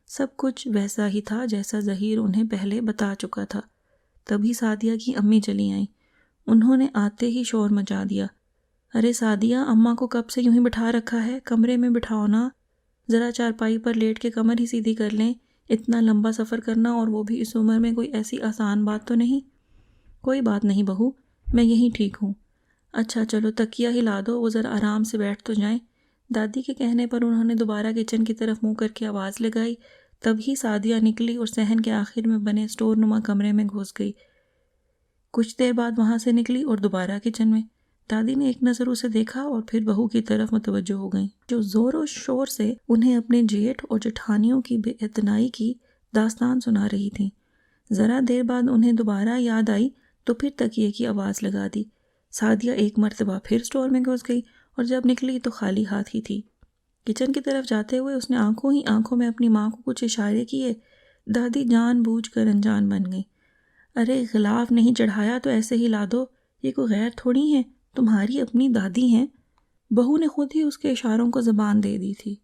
سب کچھ ویسا ہی تھا جیسا ظہیر انہیں پہلے بتا چکا تھا۔ تبھی سعدیہ کی امی چلی آئیں۔ انہوں نے آتے ہی شور مچا دیا۔ ارے سعدیہ، اماں کو کب سے یوں ہی بٹھا رکھا ہے؟ کمرے میں بٹھاؤ نا، ذرا چارپائی پر لیٹ کے کمر ہی سیدھی کر لیں۔ اتنا لمبا سفر کرنا اور وہ بھی اس عمر میں کوئی ایسی آسان بات تو نہیں۔ کوئی بات نہیں بہو، میں یہیں ٹھیک ہوں۔ اچھا چلو تکیہ ہلا دو، وہ ذرا آرام سے بیٹھ تو جائیں۔ دادی کے کہنے پر انہوں نے دوبارہ کچن کی طرف منہ کر کے آواز لگائی۔ تبھی سعدیہ نکلی اور صحن کے آخر میں بنے اسٹور نما کمرے میں گھس گئی۔ کچھ دیر بعد وہاں سے نکلی اور دوبارہ کچن میں۔ دادی نے ایک نظر اسے دیکھا اور پھر بہو کی طرف متوجہ ہو گئیں، جو زور و شور سے انہیں اپنے جیٹھ اور جٹھانیوں کی بے اعتنائی کی داستان سنا رہی تھیں۔ ذرا دیر بعد انہیں دوبارہ یاد آئی تو پھر تکیے کی آواز لگا دی۔ سعدیہ ایک مرتبہ پھر اسٹور میں گھس گئی اور جب نکلی تو خالی ہاتھ ہی تھی۔ کچن کی طرف جاتے ہوئے اس نے آنکھوں میں اپنی ماں کو کچھ اشارے کیے۔ دادی جان بوجھ کر انجان بن گئی۔ ارے غلاف نہیں چڑھایا تو ایسے ہی لا دو، یہ کوئی غیر تھوڑی ہیں، تمہاری اپنی دادی ہیں۔ بہو نے خود ہی اس کے اشاروں کو زبان دے دی تھی۔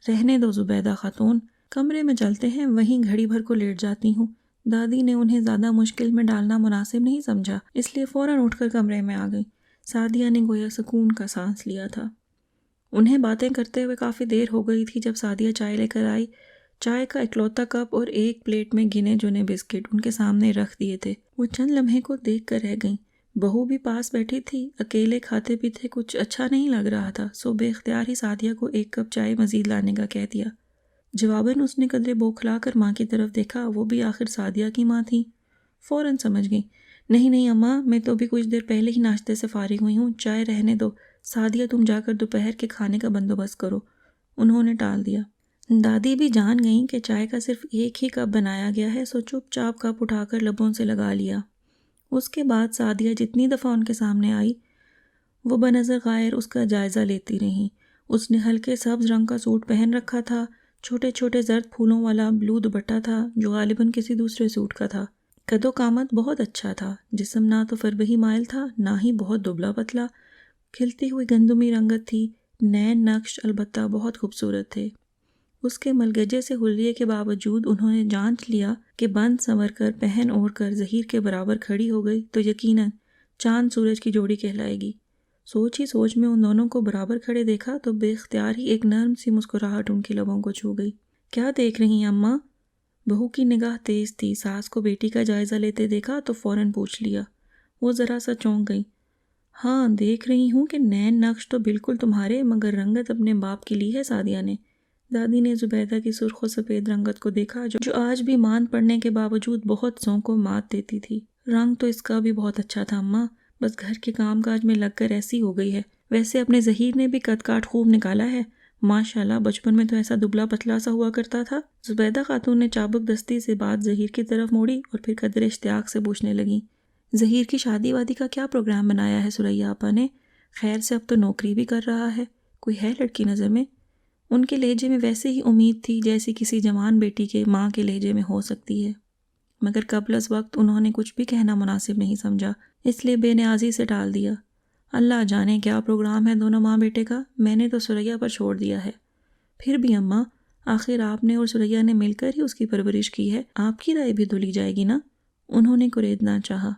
رہنے دو زبیدہ خاتون، کمرے میں چلتے ہیں، وہیں گھڑی بھر کو لیٹ جاتی ہوں۔ دادی نے انہیں زیادہ مشکل میں ڈالنا مناسب نہیں سمجھا، اس لیے فوراً اٹھ کر کمرے میں آ گئی۔ سعدیہ نے گویا سکون کا سانس لیا تھا۔ انہیں باتیں کرتے ہوئے کافی دیر ہو گئی تھی جب سعدیہ چائے لے کر آئی۔ چائے کا اکلوتا کپ اور ایک پلیٹ میں گنے چنے بسکٹ ان کے سامنے رکھ دیے تھے۔ وہ چند لمحے کو دیکھ کر رہ گئیں۔ بہو بھی پاس بیٹھی تھی، اکیلے کھاتے پیتے کچھ اچھا نہیں لگ رہا تھا، سو بے اختیار ہی سعدیہ کو 1 کپ چائے مزید لانے کا کہہ دیا۔ جواباً اس نے قدرے بوکھلا کر ماں کی طرف دیکھا، وہ بھی آخر سعدیہ کی ماں تھیں۔ فوراً سمجھ گئی۔ نہیں اماں، میں تو بھی کچھ دیر پہلے ہی ناشتے سے فارغ ہوئی ہوں، چائے رہنے دو۔ سعدیہ تم جا کر دوپہر کے کھانے کا بندوبست کرو، انہوں نے ٹال دیا۔ دادی بھی جان گئیں کہ چائے کا صرف 1 ہی کپ بنایا گیا ہے، سو چپ چاپ کپ اٹھا کر لبوں سے لگا لیا۔ اس کے بعد سعدیہ جتنی دفعہ ان کے سامنے آئی وہ بنظر غائر اس کا جائزہ لیتی رہیں۔ اس نے ہلکے سبز رنگ کا سوٹ پہن رکھا تھا، چھوٹے چھوٹے زرد پھولوں والا بلو دوپٹہ تھا جو غالباً کسی دوسرے سوٹ کا تھا۔ قد و قامت بہت اچھا تھا، جسم نہ تو فربہی مائل تھا نہ ہی بہت دبلا پتلا، کھلتی ہوئی گندمی رنگت تھی، نین نقش البتہ بہت خوبصورت تھے۔ اس کے ملگجے سے حلیے کے باوجود انہوں نے جانچ لیا کہ بند سنور کر پہن اوڑھ کر ظہیر کے برابر کھڑی ہو گئی تو یقیناً چاند سورج کی جوڑی کہلائے گی۔ سوچ ہی سوچ میں ان دونوں کو برابر کھڑے دیکھا تو بے اختیار ہی ایک نرم سی مسکراہٹ ان کی لبوں کو چھو گئی۔ کیا دیکھ رہی ہیں اماں؟ بہو کی نگاہ تیز تھی، ساس کو بیٹی کا جائزہ لیتے دیکھا تو فوراً پوچھ لیا۔ وہ ذرا سا چونک گئی۔ ہاں دیکھ رہی ہوں کہ نین نقش تو بالکل تمہارے، مگر رنگت اپنے باپ کی لی ہے سعدیہ نے۔ دادی نے زبیدہ کی سرخ و سفید رنگت کو دیکھا جو آج بھی مان پڑنے کے باوجود بہت زوں کو مات دیتی تھی۔ رنگ تو اس کا بھی بہت اچھا تھا اماں، بس گھر کے کام کاج میں لگ کر ایسی ہو گئی ہے۔ ویسے اپنے ظہیر نے بھی قد کاٹ خوب نکالا ہے، ماشاءاللہ، بچپن میں تو ایسا دبلا پتلا سا ہوا کرتا تھا۔ زبیدہ خاتون نے چابک دستی سے بات ظہیر کی طرف موڑی اور پھر قدر اشتیاق سے پوچھنے لگیں، ظہیر کی شادی وادی کا کیا پروگرام بنایا ہے ثریا آپا نے؟ خیر سے اب تو نوکری بھی کر رہا ہے، کوئی ہے لڑکی نظر میں؟ ان کے لہجے میں ویسے ہی امید تھی جیسی کسی جوان بیٹی کے ماں کے لہجے میں ہو سکتی ہے، مگر قبل از وقت انہوں نے کچھ بھی کہنا مناسب نہیں سمجھا، اس لیے بے نیازی سے ٹال دیا۔ اللہ جانے کیا پروگرام ہے دونوں ماں بیٹے کا، میں نے تو ثریا پر چھوڑ دیا ہے۔ پھر بھی اماں، آخر آپ نے اور ثریا نے مل کر ہی اس کی پرورش کی ہے، آپ کی رائے بھی تو لی جائے گی نا؟ انہوں نے کریدنا چاہا۔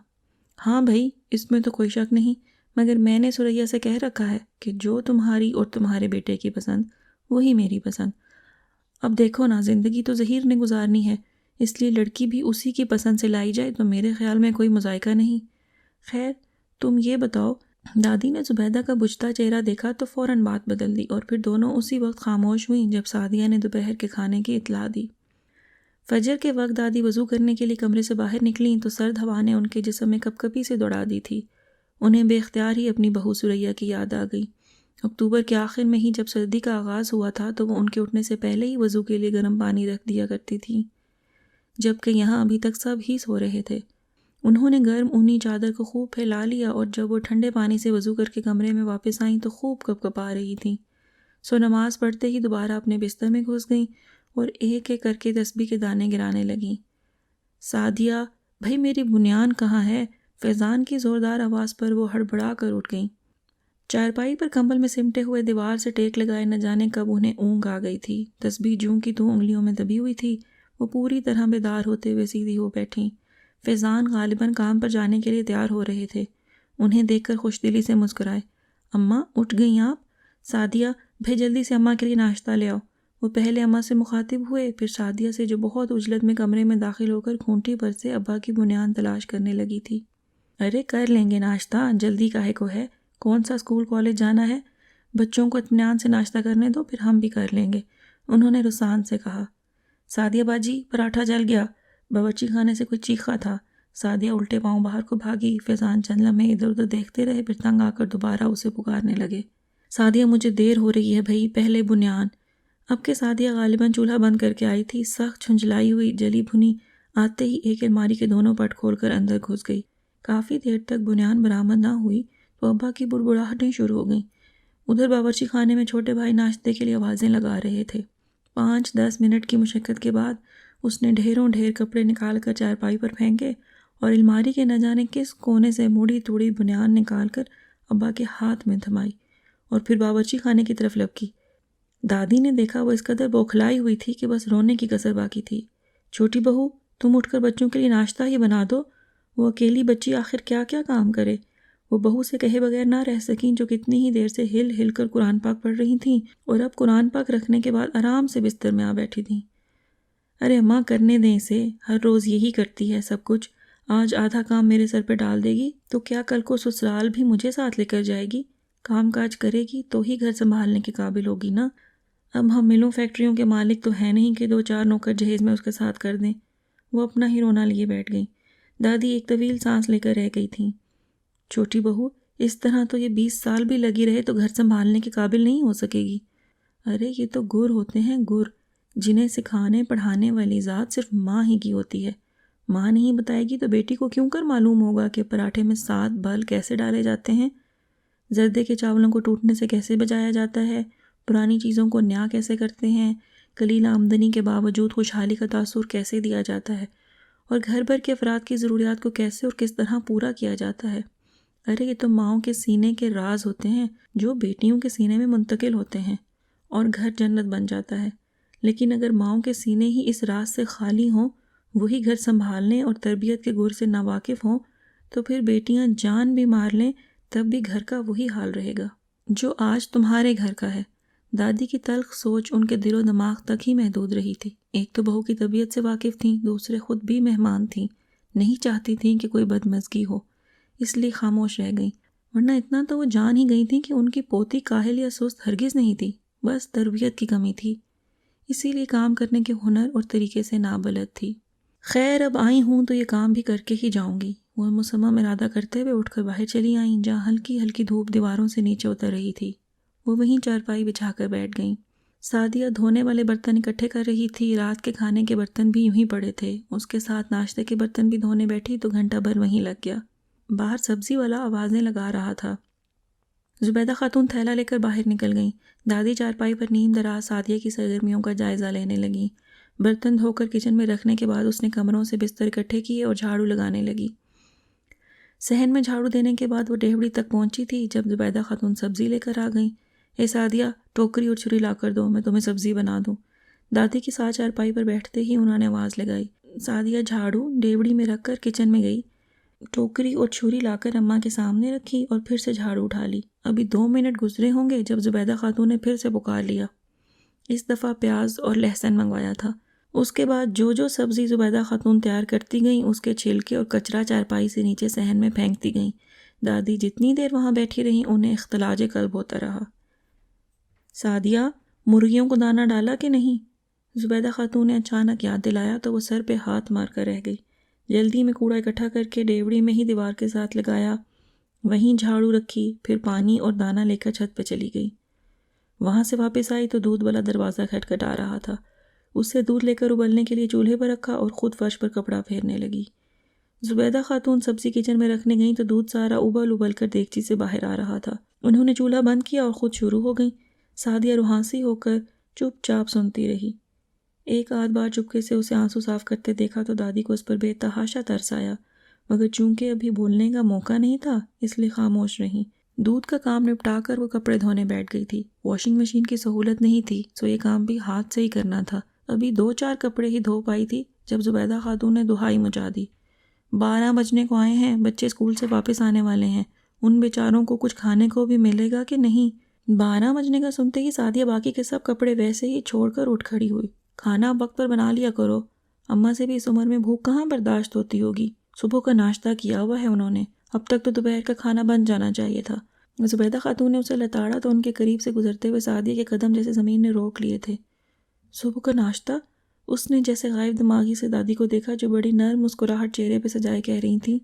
ہاں بھائی، اس میں تو کوئی شک نہیں، مگر میں نے ثریا سے کہہ رکھا ہے کہ جو تمہاری اور تمہارے بیٹے کی پسند وہی میری پسند۔ اب دیکھو نا، زندگی تو ظہیر نے گزارنی ہے، اس لیے لڑکی بھی اسی کی پسند سے لائی جائے تو میرے خیال میں کوئی مذائقہ نہیں۔ خیر تم یہ بتاؤ، دادی نے زبیدہ کا بجھتا چہرہ دیکھا تو فوراً بات بدل دی اور پھر دونوں اسی وقت خاموش ہوئیں جب سعدیہ نے دوپہر کے کھانے کی اطلاع دی۔ فجر کے وقت دادی وضو کرنے کے لیے کمرے سے باہر نکلیں تو سرد ہوا نے ان کے جسم میں کپ کپی سے دوڑا دی تھی۔ انہیں بے اختیار ہی اپنی بہو ثریا کی یاد آ گئی۔ اکتوبر کے آخر میں ہی جب سردی کا آغاز ہوا تھا تو وہ ان کے اٹھنے سے پہلے ہی وضو کے لیے گرم پانی رکھ دیا کرتی تھی، جبکہ یہاں ابھی تک سب ہی سو رہے تھے۔ انہوں نے گرم اونی چادر کو خوب پھیلا لیا اور جب وہ ٹھنڈے پانی سے وضو کر کے کمرے میں واپس آئیں تو خوب کپ کپا رہی تھیں۔ سو نماز پڑھتے ہی دوبارہ اپنے بستر میں گھس گئیں اور ایک ایک کر کے تسبیح کے دانے گرانے لگیں۔ سعدیہ، بھائی میری بنیان کہاں ہے؟ فیضان کی زوردار آواز پر وہ ہڑبڑا کر اٹھ گئیں۔ چارپائی پر کمبل میں سمٹے ہوئے دیوار سے ٹیک لگائے نہ جانے کب انہیں اونگ آ گئی تھی۔ تسبیح جوں کی تو انگلیوں میں دبی ہوئی تھی، وہ پوری طرح بیدار ہوتے ہوئے سیدھی ہو بیٹھیں۔ فیضان غالباً کام پر جانے کے لیے تیار ہو رہے تھے، انہیں دیکھ کر خوش دلی سے مسکرائے۔ اماں اٹھ گئیں آپ؟ سعدیہ، بھائی جلدی سے اماں کے لیے ناشتہ لے آؤ۔ وہ پہلے اماں سے مخاطب ہوئے، پھر سعدیہ سے جو بہت عجلت میں کمرے میں داخل ہو کر کھونٹی پر سے ابا کی بنیان تلاش کرنے لگی تھی۔ ارے کر لیں گے ناشتہ، جلدی کاہے کو ہے؟ کون سا اسکول کالج جانا ہے؟ بچوں کو اطمینان سے ناشتہ کرنے دو، پھر ہم بھی کر لیں گے، انہوں نے رسان سے کہا۔ سعدیہ باجی، پراٹھا جل گیا، باورچی خانے سے کوئی چیخا تھا۔ سعدیہ الٹے پاؤں باہر کو بھاگی۔ فیضان چند لمحے ادھر ادھر دیکھتے رہے، پھر تنگ آ کر دوبارہ اسے پکارنے لگے۔ سعدیہ مجھے دیر ہو رہی ہے بھائی، پہلے بنیان۔ اب کہ سعدیہ غالباً چولہا بند کر کے آئی تھی، سخت جھنجھلائی ہوئی جلی بھنی آتے ہی ایک الماری کے دونوں پٹ کھول کر اندر گھس گئی۔ کافی دیر تک بنیان برآمد نہ ہوئی تو ابا کی بڑبڑاہٹیں شروع ہو گئیں۔ ادھر باورچی خانے میں چھوٹے بھائی ناشتے کے لیے آوازیں لگا رہے تھے۔ 5-10 منٹ کی مشقت کے بعد اس نے ڈھیروں ڈھیر کپڑے نکال کر چارپائی پر پھینکے اور الماری کے نہ جانے کس کونے سے موڑی توڑی بنیان نکال کر ابا کے ہاتھ میں تھمائی اور پھر باورچی خانے کی طرف لپکی۔ دادی نے دیکھا وہ اس قدر بوکھلائی ہوئی تھی کہ بس رونے کی کسر باقی تھی۔ چھوٹی بہو، تم اٹھ کر بچوں کے لیے ناشتہ ہی بنا دو، وہ اکیلی بچی آخر کیا کیا کام کرے۔ وہ بہو سے کہے بغیر نہ رہ سکیں جو کتنی ہی دیر سے ہل ہل کر قرآن پاک پڑھ رہی تھیں اور اب قرآن پاک رکھنے کے بعد آرام سے بستر میں آ بیٹھی تھیں۔ ارے اماں کرنے دیں اسے، ہر روز یہی کرتی ہے سب کچھ، آج آدھا کام میرے سر پہ ڈال دے گی تو کیا کل کو سسرال بھی مجھے ساتھ لے کر جائے گی؟ کام کاج کرے گی تو ہی گھر سنبھالنے کے قابل ہوگی نا۔ اب ہم ملوں فیکٹریوں کے مالک تو ہیں نہیں کہ 2-4 نوکر جہیز میں اس کے ساتھ کر دیں۔ وہ اپنا ہی رونا لیے بیٹھ گئیں۔ دادی ایک طویل سانس لے کر رہ گئی تھیں۔ چھوٹی بہو، اس طرح تو یہ 20 سال بھی لگی رہے تو گھر سنبھالنے کے قابل نہیں ہو سکے گی۔ ارے یہ تو گر ہوتے ہیں، گر، جنہیں سکھانے پڑھانے والی ذات صرف ماں ہی کی ہوتی ہے۔ ماں نہیں بتائے گی تو بیٹی کو کیوں کر معلوم ہوگا کہ پراٹھے میں 7 بل کیسے ڈالے جاتے ہیں، زردے کے چاولوں کو ٹوٹنے سے کیسے بچایا جاتا ہے، پرانی چیزوں کو نیا کیسے کرتے ہیں، قلیل آمدنی کے باوجود خوشحالی کا تاثر کیسے دیا جاتا ہے، اور گھر بھر کے افراد کی ضروریات کو کیسے اور کس طرح پورا کیا جاتا ہے۔ ارے یہ تو ماؤں کے سینے کے راز ہوتے ہیں جو بیٹیوں کے سینے میں منتقل ہوتے ہیں اور گھر جنت بن جاتا ہے۔ لیکن اگر ماؤں کے سینے ہی اس راز سے خالی ہوں، وہی گھر سنبھالنے اور تربیت کے گر سے ناواقف ہوں، تو پھر بیٹیاں جان بھی مار لیں تب بھی گھر کا وہی حال رہے گا جو آج تمہارے گھر کا ہے۔ دادی کی تلخ سوچ ان کے دل و دماغ تک ہی محدود رہی تھی۔ ایک تو بہو کی طبیعت سے واقف تھیں، دوسرے خود بھی مہمان تھیں، نہیں چاہتی تھیں کہ کوئی بدمزگی ہو، اس لیے خاموش رہ گئیں، ورنہ اتنا تو وہ جان ہی گئی تھیں کہ ان کی پوتی کاہل یا سست ہرگز نہیں تھی، بس تربیت کی کمی تھی، اسی لیے کام کرنے کے ہنر اور طریقے سے نابلد تھی۔ خیر اب آئی ہوں تو یہ کام بھی کر کے ہی جاؤں گی۔ وہ مصمم ارادہ کرتے ہوئے اٹھ کر باہر چلی آئیں جہاں ہلکی ہلکی دھوپ دیواروں سے نیچے اتر رہی تھی۔ وہ وہیں چارپائی بچھا کر بیٹھ گئیں۔ سعدیہ دھونے والے برتن اکٹھے کر رہی تھی، رات کے کھانے کے برتن بھی یوں ہی پڑے تھے، اس کے ساتھ ناشتے کے برتن بھی دھونے بیٹھی تو گھنٹہ بھر وہیں لگ گیا۔ باہر سبزی والا آوازیں لگا رہا تھا۔ زبیدہ خاتون تھیلا لے کر باہر نکل گئیں۔ دادی چارپائی پر نیم دراز سعدیہ کی سرگرمیوں کا جائزہ لینے لگیں۔ برتن دھو کر کچن میں رکھنے کے بعد اس نے کمروں سے بستر اکٹھے کیے اور جھاڑو لگانے لگی۔ صحن میں جھاڑو دینے کے بعد وہ ڈیوڑی تک پہنچی تھی جب زبیدہ خاتون سبزی لے کر آ گئیں۔ اے سعدیہ، ٹوکری اور چھری لا کر دو، میں تمہیں سبزی بنا دوں۔ دادی کے ساتھ چارپائی پر بیٹھتے ہی انہوں نے آواز لگائی۔ سعدیہ جھاڑو ڈیوڑی میں رکھ کر کچن میں گئی، ٹوکری اور چھری لا کر اماں کے سامنے رکھی اور پھر سے جھاڑو اٹھا لی۔ ابھی 2 منٹ گزرے ہوں گے جب زبیدہ خاتون نے پھر سے پکار لیا۔ اس دفعہ پیاز اور لہسن منگوایا تھا۔ اس کے بعد جو سبزی زبیدہ خاتون تیار کرتی گئیں اس کے چھلکے اور کچرا چارپائی سے نیچے صحن میں پھینکتی گئیں۔ دادی جتنی دیر وہاں بیٹھی رہیں انہیں اختلاج قلب ہوتا رہا۔ سعدیہ، مرغیوں کو دانہ ڈالا کہ نہیں؟ زبیدہ خاتون نے اچانک یاد دلایا تو وہ سر پہ ہاتھ مار کر رہ گئی۔ جلدی میں کوڑا اکٹھا کر کے ڈیوڑی میں ہی دیوار کے ساتھ لگایا، وہیں جھاڑو رکھی، پھر پانی اور دانہ لے کر چھت پہ چلی گئی۔ وہاں سے واپس آئی تو دودھ والا دروازہ کھٹکھٹا رہا تھا۔ اس سے دودھ لے کر ابلنے کے لیے چولہے پر رکھا اور خود فرش پر کپڑا پھیرنے لگی۔ زبیدہ خاتون سبزی کچن میں رکھنے گئیں تو دودھ سارا ابل کر دیگچی سے باہر آ رہا تھا۔ انہوں نے چولہا بند کیا اور خود شروع ہو گئیں۔ سعدیہ روحانسی ہو کر چپ چاپ سنتی رہی۔ ایک آدھ بار چپکے سے اسے آنسو صاف کرتے دیکھا تو دادی کو اس پر بے تحاشا ترس آیا، مگر چونکہ ابھی بولنے کا موقع نہیں تھا اس لیے خاموش رہیں۔ دودھ کا کام نپٹا کر وہ کپڑے دھونے بیٹھ گئی تھی۔ واشنگ مشین کی سہولت نہیں تھی سو یہ کام بھی ہاتھ سے ہی کرنا تھا۔ ابھی 2-4 کپڑے ہی دھو پائی تھی جب زبیدہ خاتون نے دہائی مچا دی۔ 12 بجنے کو آئے ہیں، بچے اسکول سے واپس آنے والے ہیں، ان بیچاروں کو کچھ کھانے کو بھی ملے گا کہ نہیں؟ 12 بجنے کا سنتے ہی سعدیہ باقی کے سب کپڑے ویسے ہی چھوڑ کر اٹھ کھڑی ہوئی۔ کھانا وقت پر بنا لیا کرو، اماں سے بھی اس عمر میں بھوک کہاں برداشت ہوتی ہوگی۔ صبح کا ناشتہ کیا ہوا ہے انہوں نے، اب تک تو دوپہر کا کھانا بن جانا چاہیے تھا۔ زبیدہ خاتون نے اسے لتاڑا تو ان کے قریب سے گزرتے ہوئے سعدیہ کے قدم جیسے زمین نے روک لیے تھے۔ صبح کا ناشتہ؟ اس نے جیسے غائب دماغی سے دادی کو دیکھا جو بڑی نرم مسکراہٹ چہرے پہ سجائے کہہ رہی تھیں،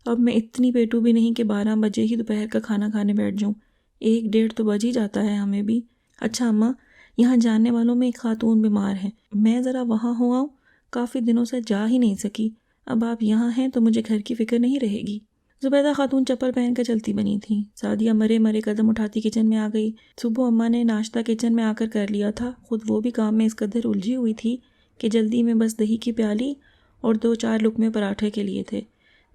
اب میں اتنی پیٹو بھی نہیں کہ 12 بجے ہی دوپہر کا کھانا کھانے بیٹھ جاؤں، 1-1:30 تو بج ہی جاتا ہے ہمیں بھی۔ اچھا اماں، یہاں جاننے والوں میں ایک خاتون بیمار ہے، میں ذرا وہاں ہو آؤں، کافی دنوں سے جا ہی نہیں سکی، اب آپ یہاں ہیں تو مجھے گھر کی فکر نہیں رہے گی۔ زبیدہ خاتون چپل پہن کر چلتی بنی تھیں۔ سعدیہ مرے قدم اٹھاتی کچن میں آ گئی۔ صبح اماں نے ناشتہ کچن میں آ کر لیا تھا، خود وہ بھی کام میں اس قدر الجھی ہوئی تھی کہ جلدی میں بس دہی کی پیالی اور 2-4 لقمے پراٹھے کے لیے تھے۔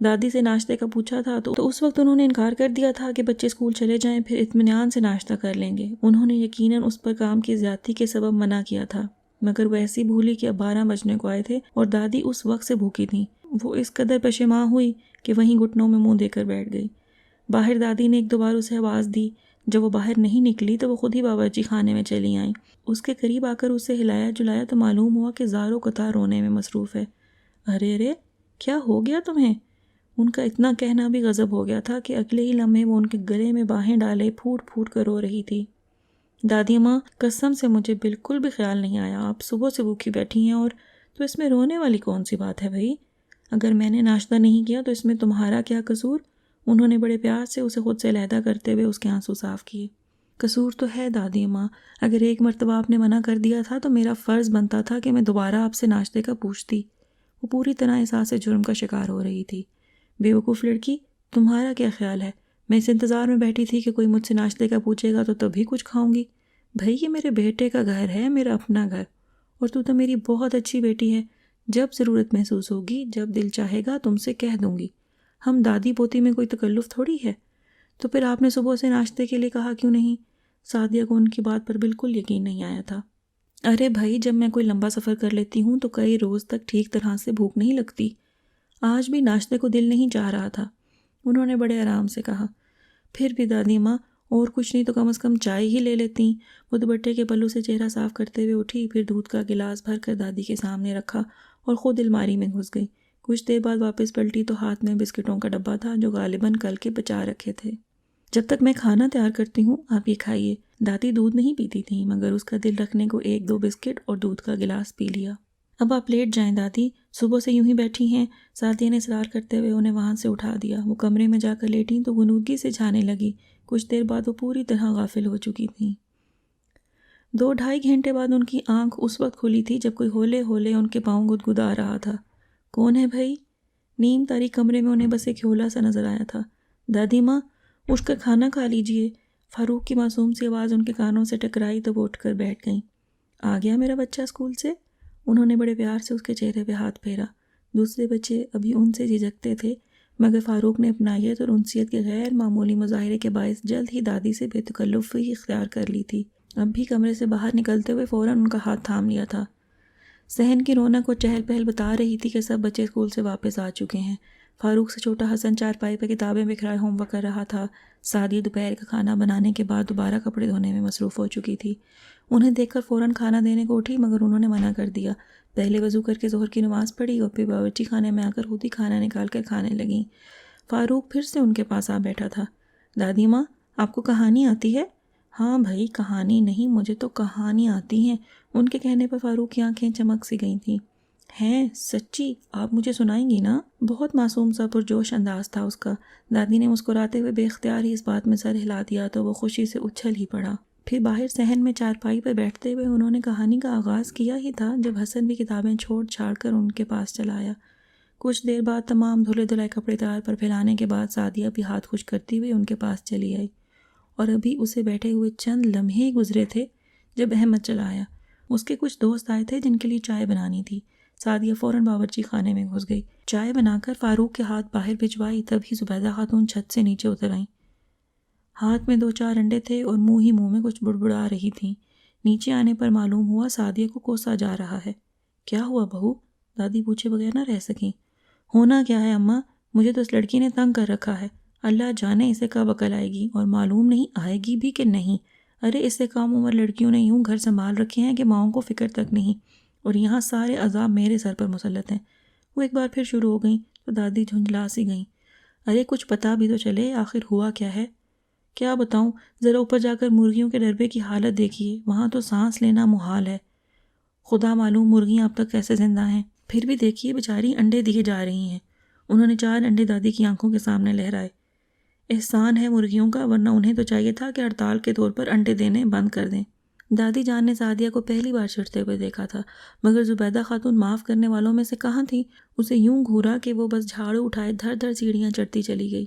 دادی سے ناشتے کا پوچھا تھا تو اس وقت انہوں نے انکار کر دیا تھا کہ بچے اسکول چلے جائیں پھر اطمینان سے ناشتہ کر لیں گے۔ انہوں نے یقیناً اس پر کام کی زیادتی کے سبب منع کیا تھا، مگر وہ ایسی بھولی کہ اب 12 بجنے کو آئے تھے اور دادی اس وقت سے بھوکی تھیں۔ وہ اس قدر پشیماں ہوئی کہ وہیں گھٹنوں میں منہ دے کر بیٹھ گئی۔ باہر دادی نے 1-2 بار اسے آواز دی، جب وہ باہر نہیں نکلی تو وہ خود ہی باورچی خانے میں چلی آئیں۔ اس کے قریب آ کر اسے ہلایا جلایا تو معلوم ہوا کہ زاروں قطار رونے میں مصروف ہے۔ ارے کیا ہو گیا تمہیں؟ ان کا اتنا کہنا بھی غضب ہو گیا تھا کہ اگلے ہی لمحے وہ ان کے گلے میں باہیں ڈالے پھوٹ پھوٹ کر رو رہی تھی۔ دادی ماں، قسم سے مجھے بالکل بھی خیال نہیں آیا، آپ صبح سے بھوکی بیٹھی ہیں اور تو اس میں رونے والی کون سی بات ہے بھائی؟ اگر میں نے ناشتہ نہیں کیا تو اس میں تمہارا کیا قصور؟ انہوں نے بڑے پیار سے اسے خود سے علیحدہ کرتے ہوئے اس کے آنسو صاف کیے۔ قصور تو ہے دادی ماں، اگر ایک مرتبہ آپ نے منع کر دیا تھا تو میرا فرض بنتا تھا کہ میں دوبارہ آپ سے ناشتے کا پوچھتی۔ وہ پوری طرح احساس جرم کا شکار ہو رہی تھی۔ بیوقوف لڑکی، تمہارا کیا خیال ہے؟ میں اس انتظار میں بیٹھی تھی کہ کوئی مجھ سے ناشتے کا پوچھے گا تو تبھی کچھ کھاؤں گی۔ بھائی یہ میرے بیٹے کا گھر ہے، میرا اپنا گھر، اور تو میری بہت اچھی بیٹی ہے، جب ضرورت محسوس ہوگی، جب دل چاہے گا تم سے کہہ دوں گی۔ ہم دادی پوتی میں کوئی تکلف تھوڑی ہے۔ تو پھر آپ نے صبح سے ناشتے کے لیے کہا کیوں نہیں؟ سعدیہ کو ان کی بات پر بالکل یقین نہیں آیا تھا۔ ارے بھائی، جب میں کوئی لمبا سفر کر لیتی ہوں تو کئی روز تک ٹھیک طرح سے بھوک نہیں لگتی، آج بھی ناشتے کو دل نہیں چاہ رہا تھا، انہوں نے بڑے آرام سے کہا۔ پھر بھی دادی ماں، اور کچھ نہیں تو کم از کم چائے ہی لے لیتی۔ وہ دوپٹے کے پلو سے چہرہ صاف کرتے ہوئے اٹھی، پھر دودھ کا گلاس بھر کر دادی کے سامنے رکھا اور خود الماری میں گھس گئی۔ کچھ دیر بعد واپس پلٹی تو ہاتھ میں بسکٹوں کا ڈبہ تھا جو غالباً کل کے بچا رکھے تھے۔ جب تک میں کھانا تیار کرتی ہوں آپ یہ کھائیے۔ دادی دودھ نہیں پیتی تھیں مگر اس کا دل رکھنے کو 1-2 بسکٹ اور دودھ کا گلاس پی لیا۔ اب آپ لیٹ جائیں دادی، صبح سے یوں ہی بیٹھی ہیں۔ سعدیہ نے اصرار کرتے ہوئے انہیں وہاں سے اٹھا دیا۔ وہ کمرے میں جا کر لیٹیں تو غنودگی سے جھانے لگی۔ کچھ دیر بعد وہ پوری طرح غافل ہو چکی تھیں۔ 2-2.5 گھنٹے بعد ان کی آنکھ اس وقت کھلی تھی جب کوئی ہولے ہولے ان کے پاؤں گدگدا رہا تھا۔ کون ہے بھائی؟ نیم تاریک کمرے میں انہیں بس ایک ہولہ سا نظر آیا تھا۔ دادی ماں، اٹھ کر کھانا کھا لیجئے۔ فاروق کی معصوم سی آواز ان کے کانوں سے ٹکرائی تو وہ اٹھ کر بیٹھ گئیں۔ آ گیا میرا بچہ اسکول سے؟ انہوں نے بڑے پیار سے اس کے چہرے پہ ہاتھ پھیرا۔ دوسرے بچے ابھی ان سے جھجکتے تھے، مگر فاروق نے اپنائیت اور انسیت کے غیر معمولی مظاہرے کے باعث جلد ہی دادی سے بے تکلفی اختیار کر لی تھی۔ اب بھی کمرے سے باہر نکلتے ہوئے فوراً ان کا ہاتھ تھام لیا تھا۔ صحن کی رونق اور چہل پہل بتا رہی تھی کہ سب بچے اسکول سے واپس آ چکے ہیں۔ فاروق سے چھوٹا حسن چارپائی پہ کتابیں بکھرائے ہوم ورک کر رہا تھا۔ سعدیہ دوپہر کا کھانا بنانے کے بعد دوبارہ کپڑے دھونے میں مصروف ہو چکی تھی۔ انہیں دیکھ کر فوراً کھانا دینے کو اٹھی، مگر انہوں نے منع کر دیا۔ پہلے وضو کر کے ظہر کی نماز پڑھی اور پھر باورچی خانے میں آ کر خود ہی کھانا نکال کر کھانے لگیں۔ فاروق پھر سے ان کے پاس آ بیٹھا تھا۔ دادی ماں، آپ کو کہانی آتی ہے؟ ہاں بھائی، کہانی نہیں، مجھے تو کہانی آتی ہیں۔ ان کے کہنے پر فاروق کی آنکھیں چمک سی گئی تھیں۔ ہیں سچی؟ آپ مجھے سنائیں گی نا؟ بہت معصوم سا پرجوش انداز تھا اس کا۔ دادی نے مسکراتے ہوئے بے اختیار ہی اس بات میں سر ہلا دیا تو وہ خوشی سے اچھل ہی پڑا۔ پھر باہر صحن میں چارپائی پر بیٹھتے ہوئے انہوں نے کہانی کا آغاز کیا ہی تھا جب حسن بھی کتابیں چھوڑ چھاڑ کر ان کے پاس چلا آیا۔ کچھ دیر بعد تمام دھلے دھلائے کپڑے تار پر پھیلانے کے بعد سعدیہ بھی ہاتھ خشک کرتی ہوئی ان کے پاس چلی آئی، اور ابھی اسے بیٹھے ہوئے چند لمحے ہی گزرے تھے جب احمد چلا آیا۔ اس کے کچھ دوست آئے تھے جن کے لیے چائے بنانی تھی۔ سعدیہ فوراً باورچی خانے میں گھس گئی، چائے بنا کر فاروق کے ہاتھ باہر بھجوائی، تبھی زبیدہ خاتون چھت سے نیچے اتر آئیں۔ ہاتھ میں 2-4 انڈے تھے اور منہ میں کچھ بڑبڑا رہی تھیں۔ نیچے آنے پر معلوم ہوا سعدیہ کو کوسا جا رہا ہے۔ کیا ہوا بہو؟ دادی پوچھے بغیر نہ رہ سکیں۔ ہونا کیا ہے اماں، مجھے تو اس لڑکی نے تنگ کر رکھا ہے۔ اللہ جانے اسے کب عقل آئے گی، اور معلوم نہیں آئے گی بھی کہ نہیں۔ ارے اس سے کم عمر لڑکیوں نے یوں گھر سنبھال رکھے ہیں کہ ماؤں کو فکر تک نہیں، اور یہاں سارے عذاب میرے سر پر مسلط ہیں۔ وہ ایک بار پھر شروع ہو گئیں تو دادی جھنجھلا سی گئیں۔ ارے کچھ پتہ بھی تو چلے، آخر ہوا کیا ہے؟ کیا بتاؤں، ذرا اوپر جا کر مرغیوں کے ڈربے کی حالت دیکھیے، وہاں تو سانس لینا محال ہے۔ خدا معلوم مرغیاں اب تک کیسے زندہ ہیں، پھر بھی دیکھیے بیچاری انڈے دیے جا رہی ہیں۔ انہوں نے 4 انڈے دادی کی آنکھوں کے سامنے لہرائے۔ احسان ہے مرغیوں کا، ورنہ انہیں تو چاہیے تھا کہ ہڑتال کے طور پر انڈے دینے بند کر دیں۔ دادی جان نے سعدیہ کو پہلی بار چڑھتے ہوئے دیکھا تھا، مگر زبیدہ خاتون معاف کرنے والوں میں سے کہاں تھی۔ اسے یوں گھورا کہ وہ بس جھاڑو اٹھائے دھر دھر سیڑھیاں چڑھتی چلی گئی۔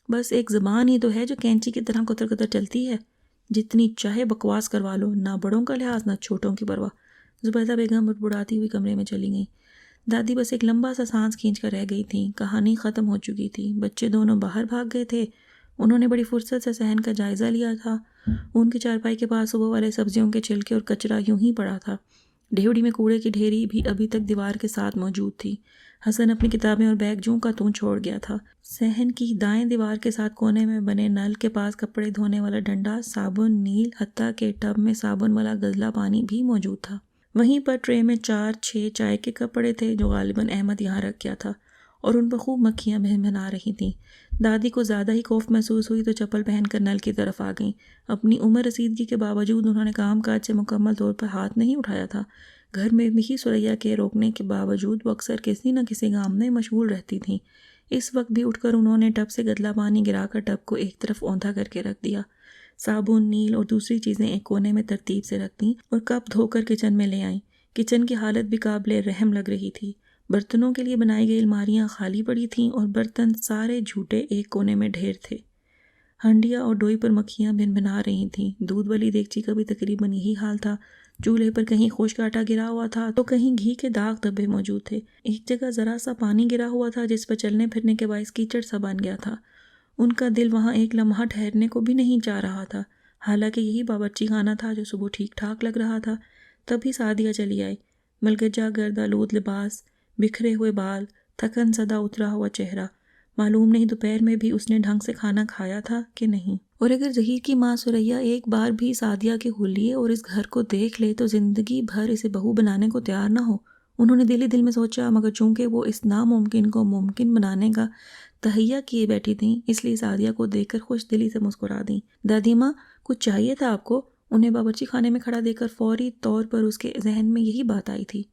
بس ایک زبان ہی تو ہے جو کینچی کی طرح کتر کتر چلتی ہے، جتنی چاہے بکواس کروا لو، نہ بڑوں کا لحاظ نہ چھوٹوں کی پرواہ۔ زبیدہ بیگم بڑبڑاتی ہوئی کمرے میں چلی گئیں۔ دادی بس ایک لمبا سا سانس کھینچ کر رہ گئی تھیں۔ کہانی ختم ہو چکی تھی، بچے دونوں باہر بھاگ گئے تھے۔ انہوں نے بڑی فرصت سے صحن کا جائزہ لیا تھا۔ ان کی چارپائی کے پاس صبح والے سبزیوں کے چھلکے اور کچرا یوں ہی پڑا تھا۔ ڈھیوڑی میں کوڑے کی ڈھیری بھی ابھی تک دیوار کے ساتھ موجود تھی۔ حسن اپنی کتابیں اور بیگ جوں کا توں چھوڑ گیا تھا۔ صحن کی دائیں دیوار کے ساتھ کونے میں بنے نل کے پاس کپڑے دھونے والا ڈنڈا، صابن، نیل، حتیٰ کہ ٹب میں صابن والا گزلا پانی بھی موجود تھا۔ وہیں پر ٹرے میں 4-6 چائے کے کپڑے تھے جو غالباً احمد یہاں رکھ گیا تھا، اور ان پر خوب مکھیاں بھنبھنا رہی تھیں۔ دادی کو زیادہ ہی خوف محسوس ہوئی تو چپل پہن کر نل کی طرف آ گئیں۔ اپنی عمر رسیدگی کے باوجود انہوں نے کام کاج سے مکمل طور پر ہاتھ نہیں اٹھایا تھا۔ گھر میں بھی سریا کے روکنے کے باوجود وہ اکثر کسی نہ کسی کام میں مشغول رہتی تھیں۔ اس وقت بھی اٹھ کر انہوں نے ٹب سے گدلا پانی گرا کر ٹب کو ایک طرف اوندھا کر کے رکھ دیا، صابن، نیل اور دوسری چیزیں ایک کونے میں ترتیب سے رکھ دیں اور کپ دھو کر کچن میں لے آئیں۔ کچن کی حالت بھی قابل رحم لگ رہی تھی۔ برتنوں کے لیے بنائی گئی الماریاں خالی پڑی تھیں اور برتن سارے جھوٹے ایک کونے میں ڈھیر تھے۔ ہنڈیا اور ڈوئی پر مکھیاں بھنبھنا رہی تھیں۔ دودھ والی دیگچی کا بھی تقریباً یہی حال تھا۔ چولہے پر کہیں خشک آٹا گرا ہوا تھا تو کہیں گھی کے داغ دھبے موجود تھے۔ ایک جگہ ذرا سا پانی گرا ہوا تھا جس پر چلنے پھرنے کے باعث کیچڑ سا بن گیا تھا۔ ان کا دل وہاں ایک لمحہ ٹھہرنے کو بھی نہیں چاہ رہا تھا، حالانکہ یہی باورچی خانہ تھا جو صبح ٹھیک ٹھاک لگ رہا تھا۔ تبھی سعدیہ چلی آئی۔ ملگجہ گرد آلود لباس، بکھرے ہوئے بال، تھکن زدہ اترا ہوا چہرہ۔ معلوم نہیں دوپہر میں بھی اس نے ڈھنگ سے کھانا کھایا تھا کہ نہیں۔ اور اگر ظہیر کی ماں سریا ایک بار بھی سعدیہ کے حلیے اور اس گھر کو دیکھ لے تو زندگی بھر اسے بہو بنانے کو تیار نہ ہو۔ انہوں نے دل ہی دل میں سوچا، مگر چونکہ وہ اس ناممکن کو ممکن بنانے کا تہیہ کیے بیٹھی تھیں، اس لیے سعدیہ کو دیکھ کر خوش دلی سے مسکرا دیں۔ دادی ماں، کچھ چاہیے تھا آپ کو؟ انہیں باورچی خانے میں کھڑا دیکھ کر فوری طور پر اس کے ذہن میں یہی بات آئی تھی۔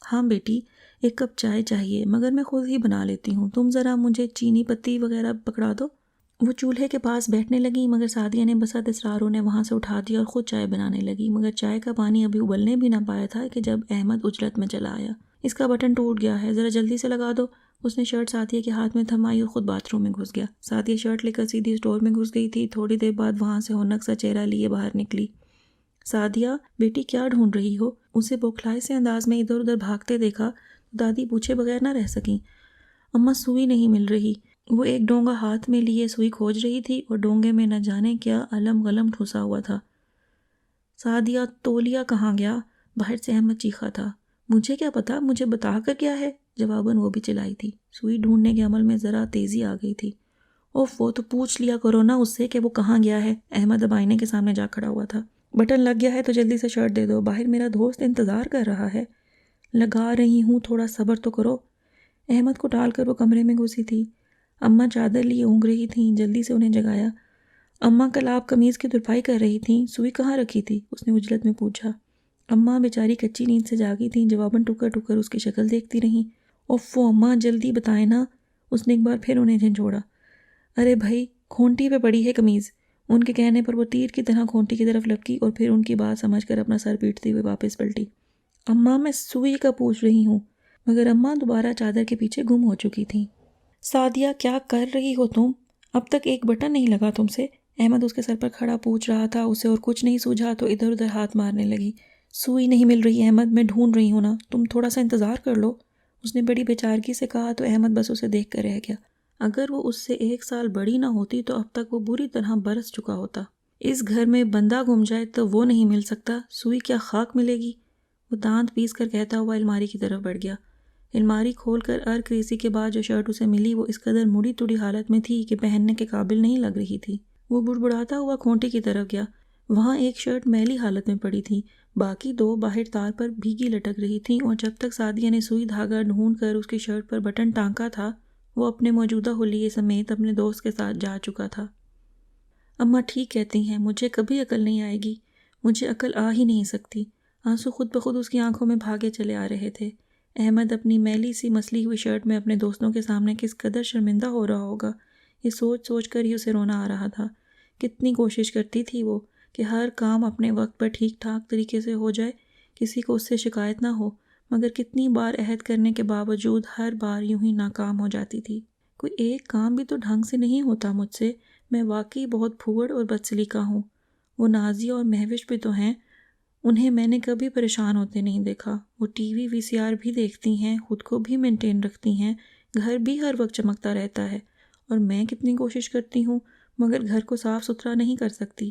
ہاں بیٹی، 1 کپ چائے چاہیے، مگر میں خود ہی بنا لیتی ہوں، تم ذرا مجھے چینی پتی وغیرہ پکڑا دو۔ وہ چولہے کے پاس بیٹھنے لگی، مگر سعدیہ نے بسط اصرار انہیں وہاں سے اٹھا دیا اور خود چائے بنانے لگی، مگر چائے کا پانی ابھی ابلنے بھی نہ پایا تھا کہ جب احمد اجلت میں چلا آیا۔ اس کا بٹن ٹوٹ گیا ہے، ذرا جلدی سے لگا دو۔ اس نے شرٹ سعدیہ کے ہاتھ میں تھمائی اور خود باتھ روم میں گھس گیا۔ سعدیہ شرٹ لے کر سیدھی اسٹور میں گھس گئی تھی۔ تھوڑی دیر بعد وہاں سے ہونک سا چہرہ لیے باہر نکلی۔ سعدیہ بیٹی کیا ڈھونڈ رہی ہو؟ اسے بوکھلائے سے انداز میں ادھر ادھر بھاگتے دیکھا تو دادی پوچھے بغیر نہ رہ سکیں۔ اماں سوئی نہیں مل رہی۔ وہ ایک ڈونگا ہاتھ میں لیے سوئی کھوج رہی تھی اور ڈونگے میں نہ جانے کیا علم غلم ٹھوسا ہوا تھا۔ سعدیہ تولیا کہاں گیا؟ باہر سے احمد چیخا تھا۔ مجھے کیا پتا، مجھے بتا کر کیا ہے؟ جواباً وہ بھی چلائی تھی۔ سوئی ڈھونڈنے کے عمل میں ذرا تیزی آ گئی تھی۔ اوف، وہ تو پوچھ لیا کرو نا اس سے کہ وہ کہاں گیا ہے۔ احمد اب آئینے کے سامنے جا کھڑا ہوا تھا۔ بٹن لگ گیا ہے تو جلدی سے شرٹ دے دو، باہر میرا دوست انتظار کر رہا ہے۔ لگا رہی ہوں، تھوڑا صبر تو کرو۔ احمد کو ٹال کر وہ کمرے میں گھسی تھی۔ اماں چادر لیے اونگھ رہی تھیں، جلدی سے انہیں جگایا۔ اماں کل آپ قمیض کی ترپائی کر رہی تھیں، سوئی کہاں رکھی تھی؟ اس نے اجلت میں پوچھا۔ اماں بیچاری کچی نیند سے جاگی تھیں، جواباً ٹکر ٹکر اس کی شکل دیکھتی رہیں۔ اوفو اماں جلدی بتائیں نا، اس نے ایک بار پھر انہیں جھنجھوڑا۔ ارے بھائی، کھونٹی پہ پڑی ہے قمیض۔ ان کے کہنے پر وہ تیر کی طرح کھونٹی کی طرف لپکی اور پھر ان کی بات سمجھ کر اپنا سر پیٹتے ہوئے واپس پلٹی۔ اماں میں سوئی کا پوچھ رہی ہوں، مگر اماں دوبارہ چادر کے پیچھے گم ہو چکی تھیں۔ سعدیہ کیا کر رہی ہو تم؟ اب تک ایک بٹن نہیں لگا تم سے؟ احمد اس کے سر پر کھڑا پوچھ رہا تھا۔ اسے اور کچھ نہیں سوجھا تو ادھر ادھر ہاتھ مارنے لگی۔ سوئی نہیں مل رہی احمد، میں ڈھونڈ رہی ہوں نا، تم تھوڑا سا انتظار کر لو۔ اس نے بڑی بیچارگی سے کہا تو احمد بس اسے دیکھ کر رہ گیا۔ اگر وہ اس سے 1 سال بڑی نہ ہوتی تو اب تک وہ بری طرح برس چکا ہوتا۔ اس گھر میں بندہ گم جائے تو وہ نہیں مل سکتا، سوئی کیا خاک ملے گی؟ وہ دانت پیس کر کہتا ہوا الماری کی طرف بڑھ گیا۔ الماری کھول کر ریسی کے بعد جو شرٹ اسے ملی وہ اس قدر مڑی ٹوڑی حالت میں تھی کہ پہننے کے قابل نہیں لگ رہی تھی۔ وہ بڑبڑاتا ہوا کھونٹی کی طرف گیا۔ وہاں ایک شرٹ میلی حالت میں پڑی تھی، باقی 2 باہر تار پر بھیگی لٹک رہی تھیں، اور جب تک سعدیہ نے سوئی دھاگا ڈھونڈ کر اس کی شرٹ پر بٹن ٹانکا تھا وہ اپنے موجودہ حلیے سمیت اپنے دوست کے ساتھ جا چکا تھا۔ اماں ٹھیک کہتی ہیں، مجھے کبھی عقل نہیں آئے گی، مجھے عقل آ ہی نہیں سکتی۔ آنسو خود بخود اس کی آنکھوں میں بھاگے چلے آ رہے تھے۔ احمد اپنی میلی سی مسلی ہوئی شرٹ میں اپنے دوستوں کے سامنے کس قدر شرمندہ ہو رہا ہوگا، یہ سوچ سوچ کر ہی اسے رونا آ رہا تھا۔ کتنی کوشش کرتی تھی وہ کہ ہر کام اپنے وقت پر ٹھیک ٹھاک طریقے سے ہو جائے، کسی کو اس سے شکایت نہ ہو، مگر کتنی بار عہد کرنے کے باوجود ہر بار یوں ہی ناکام ہو جاتی تھی۔ کوئی ایک کام بھی تو ڈھنگ سے نہیں ہوتا مجھ سے، میں واقعی بہت پھوڑ اور بدسلیقہ ہوں۔ وہ نازیہ اور مہوش بھی تو ہیں، انہیں میں نے کبھی پریشان ہوتے نہیں دیکھا۔ وہ ٹی وی VCR بھی دیکھتی ہیں، خود کو بھی مینٹین رکھتی ہیں، گھر بھی ہر وقت چمکتا رہتا ہے، اور میں کتنی کوشش کرتی ہوں مگر گھر کو صاف ستھرا نہیں کر سکتی۔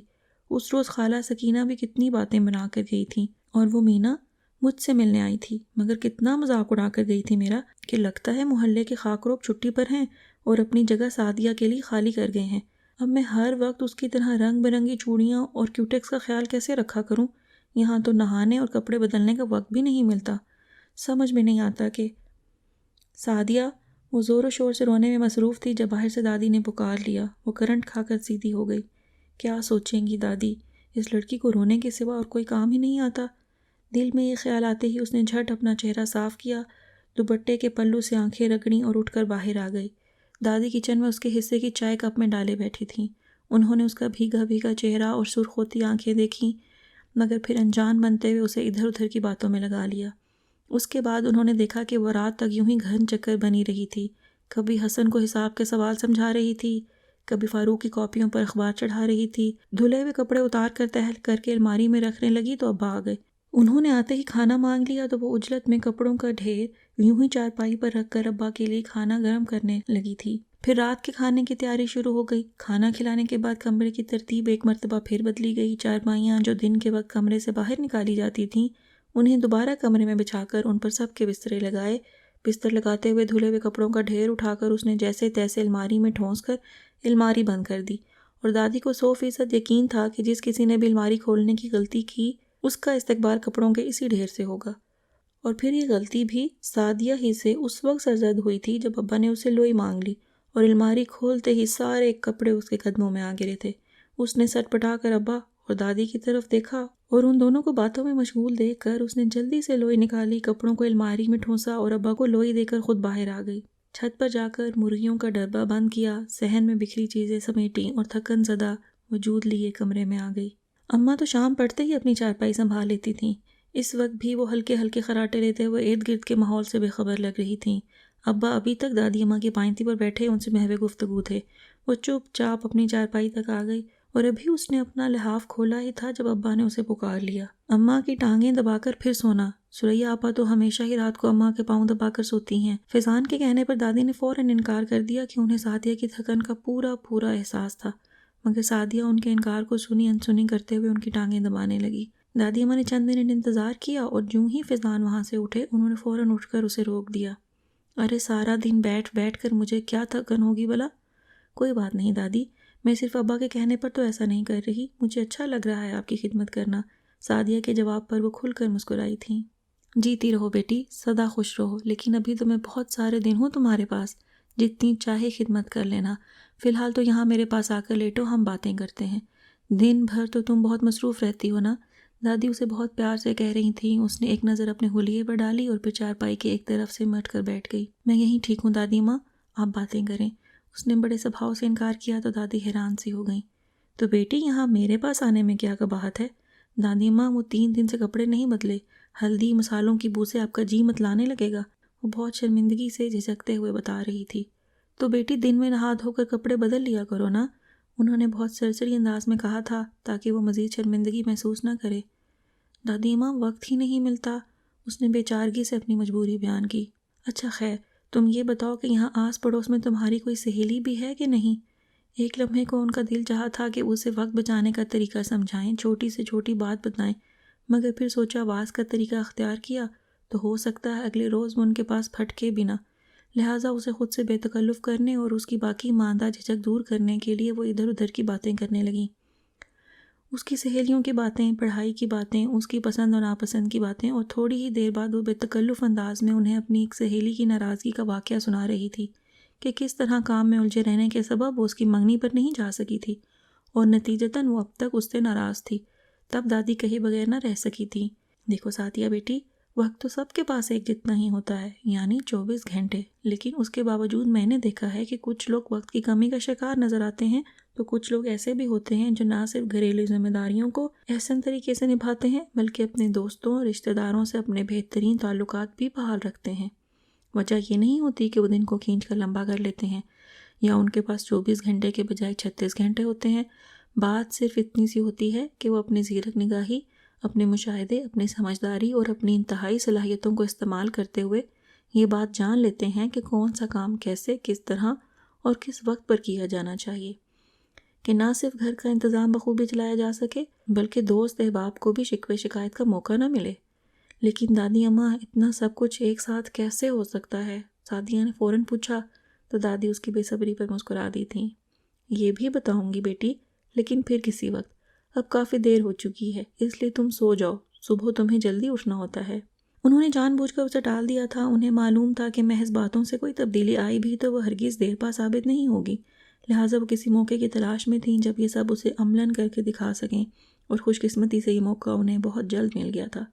اس روز خالہ سکینہ بھی کتنی باتیں بنا کر گئی تھیں، اور وہ مینا مجھ سے ملنے آئی تھی، مگر کتنا مذاق اڑا کر گئی تھی میرا کہ لگتا ہے محلے کے خاکروب چھٹی پر ہیں اور اپنی جگہ سعدیہ کے لیے خالی کر گئے ہیں۔ اب میں ہر وقت اس کی طرح رنگ برنگی چوڑیاں اور کیوٹیکس کا خیال کیسے رکھا کروں؟ یہاں تو نہانے اور کپڑے بدلنے کا وقت بھی نہیں ملتا۔ سمجھ میں نہیں آتا کہ سعدیہ، وہ زور و شور سے رونے میں مصروف تھی جب باہر سے دادی نے پکار لیا۔ وہ کرنٹ کھا کر سیدھی ہو گئی۔ کیا سوچیں گی دادی، اس لڑکی کو رونے کے سوا اور کوئی کام ہی نہیں آتا؟ دل میں یہ خیال آتے ہی اس نے جھٹ اپنا چہرہ صاف کیا، دوپٹے کے پلو سے آنکھیں رگڑیں اور اٹھ کر باہر آ گئی۔ دادی کچن میں اس کے حصے کی چائے کپ میں ڈالے بیٹھی تھیں۔ انہوں نے اس کا بھیگا بھیگا چہرہ اور سرخ ہوتی آنکھیں دیکھیں، مگر پھر انجان بنتے ہوئے اسے ادھر ادھر کی باتوں میں لگا لیا۔ اس کے بعد انہوں نے دیکھا کہ وہ رات تک یوں ہی گھن چکر بنی رہی تھی، کبھی حسن کو حساب کے سوال سمجھا رہی تھی، کبھی فاروق کی کاپیوں پر اخبار چڑھا رہی تھی، دھلے ہوئے کپڑے اتار کر تہہ کر کے الماری میں رکھنے لگی تو ابا آ گئے۔ انہوں نے آتے ہی کھانا مانگ لیا تو وہ اجلت میں کپڑوں کا ڈھیر یوں ہی چارپائی پر رکھ کر ابا کے لیے کھانا گرم کرنے لگی تھی۔ پھر رات کے کھانے کی تیاری شروع ہو گئی۔ کھانا کھلانے کے بعد کمرے کی ترتیب ایک مرتبہ پھر بدلی گئی۔ چارپائیاں جو دن کے وقت کمرے سے باہر نکالی جاتی تھیں انہیں دوبارہ کمرے میں بچھا کر ان پر سب کے بسترے لگائے۔ بستر لگاتے ہوئے دھلے ہوئے کپڑوں کا ڈھیر اٹھا کر اس نے جیسے تیسے الماری میں ٹھونس کر الماری بند کر دی، اور دادی کو 100% یقین تھا کہ جس کسی نے بھی الماری کھولنے کی غلطی کی اس کا استقبال کپڑوں کے اسی ڈھیر سے ہوگا۔ اور پھر یہ غلطی بھی سعدیہ ہی سے اس وقت سرزد ہوئی تھی جب ابا نے اسے لوئی مانگ لی، اور الماری کھولتے ہی سارے کپڑے اس کے قدموں میں آ گرے تھے۔ اس نے سٹ پٹا کر ابا اور دادی کی طرف دیکھا اور ان دونوں کو باتوں میں مشغول دیکھ کر اس نے جلدی سے لوئی نکالی، کپڑوں کو الماری میں ٹھونسا اور ابا کو لوئی دے کر خود باہر آ گئی۔ چھت پر جا کر مرغیوں کا ڈبہ بند کیا، صحن میں بکھری چیزیں سمیٹیں اور تھکن زدہ وجود لیے کمرے میں آ گئی۔ اماں تو شام پڑتے ہی اپنی چارپائی سنبھال لیتی تھیں، اس وقت بھی وہ ہلکے ہلکے خراٹے لیتے ہوئے ارد گرد کے ماحول سے بے خبر لگ رہی تھیں۔ ابا ابھی تک دادی اماں کی پائنتی پر بیٹھے ان سے محو گفتگو تھے۔ وہ چپ چاپ اپنی چارپائی تک آ گئی اور ابھی اس نے اپنا لحاف کھولا ہی تھا جب ابا نے اسے پکار لیا۔ اماں کی ٹانگیں دبا کر پھر سونا۔ سریا آپا تو ہمیشہ ہی رات کو اماں کے پاؤں دبا کر سوتی ہیں۔ فیضان کے کہنے پر دادی نے فوراً انکار کر دیا کہ انہیں سعدیہ کی تھکن کا پورا احساس تھا، مگر سعدیہ ان کے انکار کو سنی انسنی کرتے ہوئے ان کی ٹانگیں دبانے لگی۔ دادی اماں نے چند منٹ انتظار کیا اور جوں ہی فیضان وہاں سے اٹھے انہوں نے فوراً اٹھ کر اسے روک دیا۔ ارے سارا دن بیٹھ بیٹھ کر مجھے کیا تھکن ہوگی بلا؟ کوئی بات نہیں دادی، میں صرف ابا کے کہنے پر تو ایسا نہیں کر رہی، مجھے اچھا لگ رہا ہے آپ کی خدمت کرنا۔ سعدیہ کے جواب پر وہ کھل کر مسکرائی تھیں۔ جیتی رہو بیٹی، سدا خوش رہو، لیکن ابھی تو میں بہت سارے دن ہوں تمہارے پاس، جتنی چاہے خدمت کر لینا۔ فی الحال تو یہاں میرے پاس آ کر لیٹو، ہم باتیں کرتے ہیں۔ دن بھر تو تم بہت مصروف رہتی ہو نا؟ دادی اسے بہت پیار سے کہہ رہی تھیں۔ اس نے ایک نظر اپنے حلیے پر ڈالی اور پھر چارپائی کے ایک طرف سے مٹ کر بیٹھ گئی۔ میں یہیں ٹھیک ہوں دادی ماں، آپ باتیں کریں۔ اس نے بڑے سبھاؤ سے انکار کیا تو دادی حیران سی ہو گئیں۔ تو بیٹی یہاں میرے پاس آنے میں کیا قباحت ہے؟ دادی ماں وہ 3 دن سے کپڑے نہیں بدلے، ہلدی مسالوں کی بو سے آپ کا جی مت لانے لگے گا، وہ بہت شرمندگی سے جھجکتے ہوئے بتا رہی تھی۔ تو بیٹی دن میں نہا دھو کر کپڑے بدل لیا کرو نا، انہوں نے بہت سرسری انداز میں کہا تھا تاکہ وہ مزید شرمندگی محسوس نہ کرے۔ دادی ماں وقت ہی نہیں ملتا، اس نے بے چارگی سے اپنی مجبوری بیان کی۔ اچھا خیر، تم یہ بتاؤ کہ یہاں آس پڑوس میں تمہاری کوئی سہیلی بھی ہے کہ نہیں؟ ایک لمحے کو ان کا دل چاہا تھا کہ اسے وقت بچانے کا طریقہ سمجھائیں، چھوٹی سے چھوٹی بات بتائیں، مگر پھر سوچا واز کا طریقہ اختیار کیا تو ہو سکتا ہے اگلے روز وہ ان کے پاس پھٹکے بھی نہ، لہٰذا اسے خود سے بے تکلف کرنے اور اس کی باقی ماندہ جھجک دور کرنے کے لیے وہ ادھر ادھر کی باتیں کرنے لگیں۔ اس کی سہیلیوں کی باتیں، پڑھائی کی باتیں، اس کی پسند و ناپسند کی باتیں، اور تھوڑی ہی دیر بعد وہ بے تکلف انداز میں انہیں اپنی ایک سہیلی کی ناراضگی کا واقعہ سنا رہی تھی کہ کس طرح کام میں الجھے رہنے کے سبب وہ اس کی منگنی پر نہیں جا سکی تھی اور نتیجتاً وہ اب تک اس سے ناراض تھی۔ تب دادی کہے بغیر نہ رہ سکی تھی۔ دیکھو سعدیہ بیٹی، وقت تو سب کے پاس ایک جتنا ہی ہوتا ہے، یعنی 24 گھنٹے، لیکن اس کے باوجود میں نے دیکھا ہے کہ کچھ لوگ وقت کی کمی کا شکار نظر آتے ہیں تو کچھ لوگ ایسے بھی ہوتے ہیں جو نہ صرف گھریلو ذمہ داریوں کو احسن طریقے سے نبھاتے ہیں بلکہ اپنے دوستوں اور رشتہ داروں سے اپنے بہترین تعلقات بھی بحال رکھتے ہیں۔ وجہ یہ نہیں ہوتی کہ وہ دن کو کھینچ کر لمبا کر لیتے ہیں یا ان کے پاس 24 گھنٹے کے بجائے 36 گھنٹے ہوتے ہیں، بات صرف اتنی سی ہوتی ہے کہ وہ اپنی زیرک نگاہی، اپنے مشاہدے، اپنی سمجھداری اور اپنی انتہائی صلاحیتوں کو استعمال کرتے ہوئے یہ بات جان لیتے ہیں کہ کون سا کام کیسے، کس طرح اور کس وقت پر کیا جانا چاہیے، کہ نہ صرف گھر کا انتظام بخوبی چلایا جا سکے بلکہ دوست احباب کو بھی شکوے شکایت کا موقع نہ ملے۔ لیکن دادی اماں اتنا سب کچھ ایک ساتھ کیسے ہو سکتا ہے؟ سعدیہ نے فوراً پوچھا تو دادی اس کی بے صبری پر مسکرا دی تھیں۔ یہ بھی بتاؤں گی بیٹی، لیکن پھر کسی وقت، اب کافی دیر ہو چکی ہے، اس لیے تم سو جاؤ، صبح تمہیں جلدی اٹھنا ہوتا ہے۔ انہوں نے جان بوجھ کر اسے ٹال دیا تھا، انہیں معلوم تھا کہ محض باتوں سے کوئی تبدیلی آئی بھی تو وہ ہرگز دیر پا ثابت نہیں ہوگی، لہٰذا وہ کسی موقع کی تلاش میں تھیں جب یہ سب اسے عملاً کر کے دکھا سکیں، اور خوش قسمتی سے یہ موقع انہیں بہت جلد مل گیا تھا۔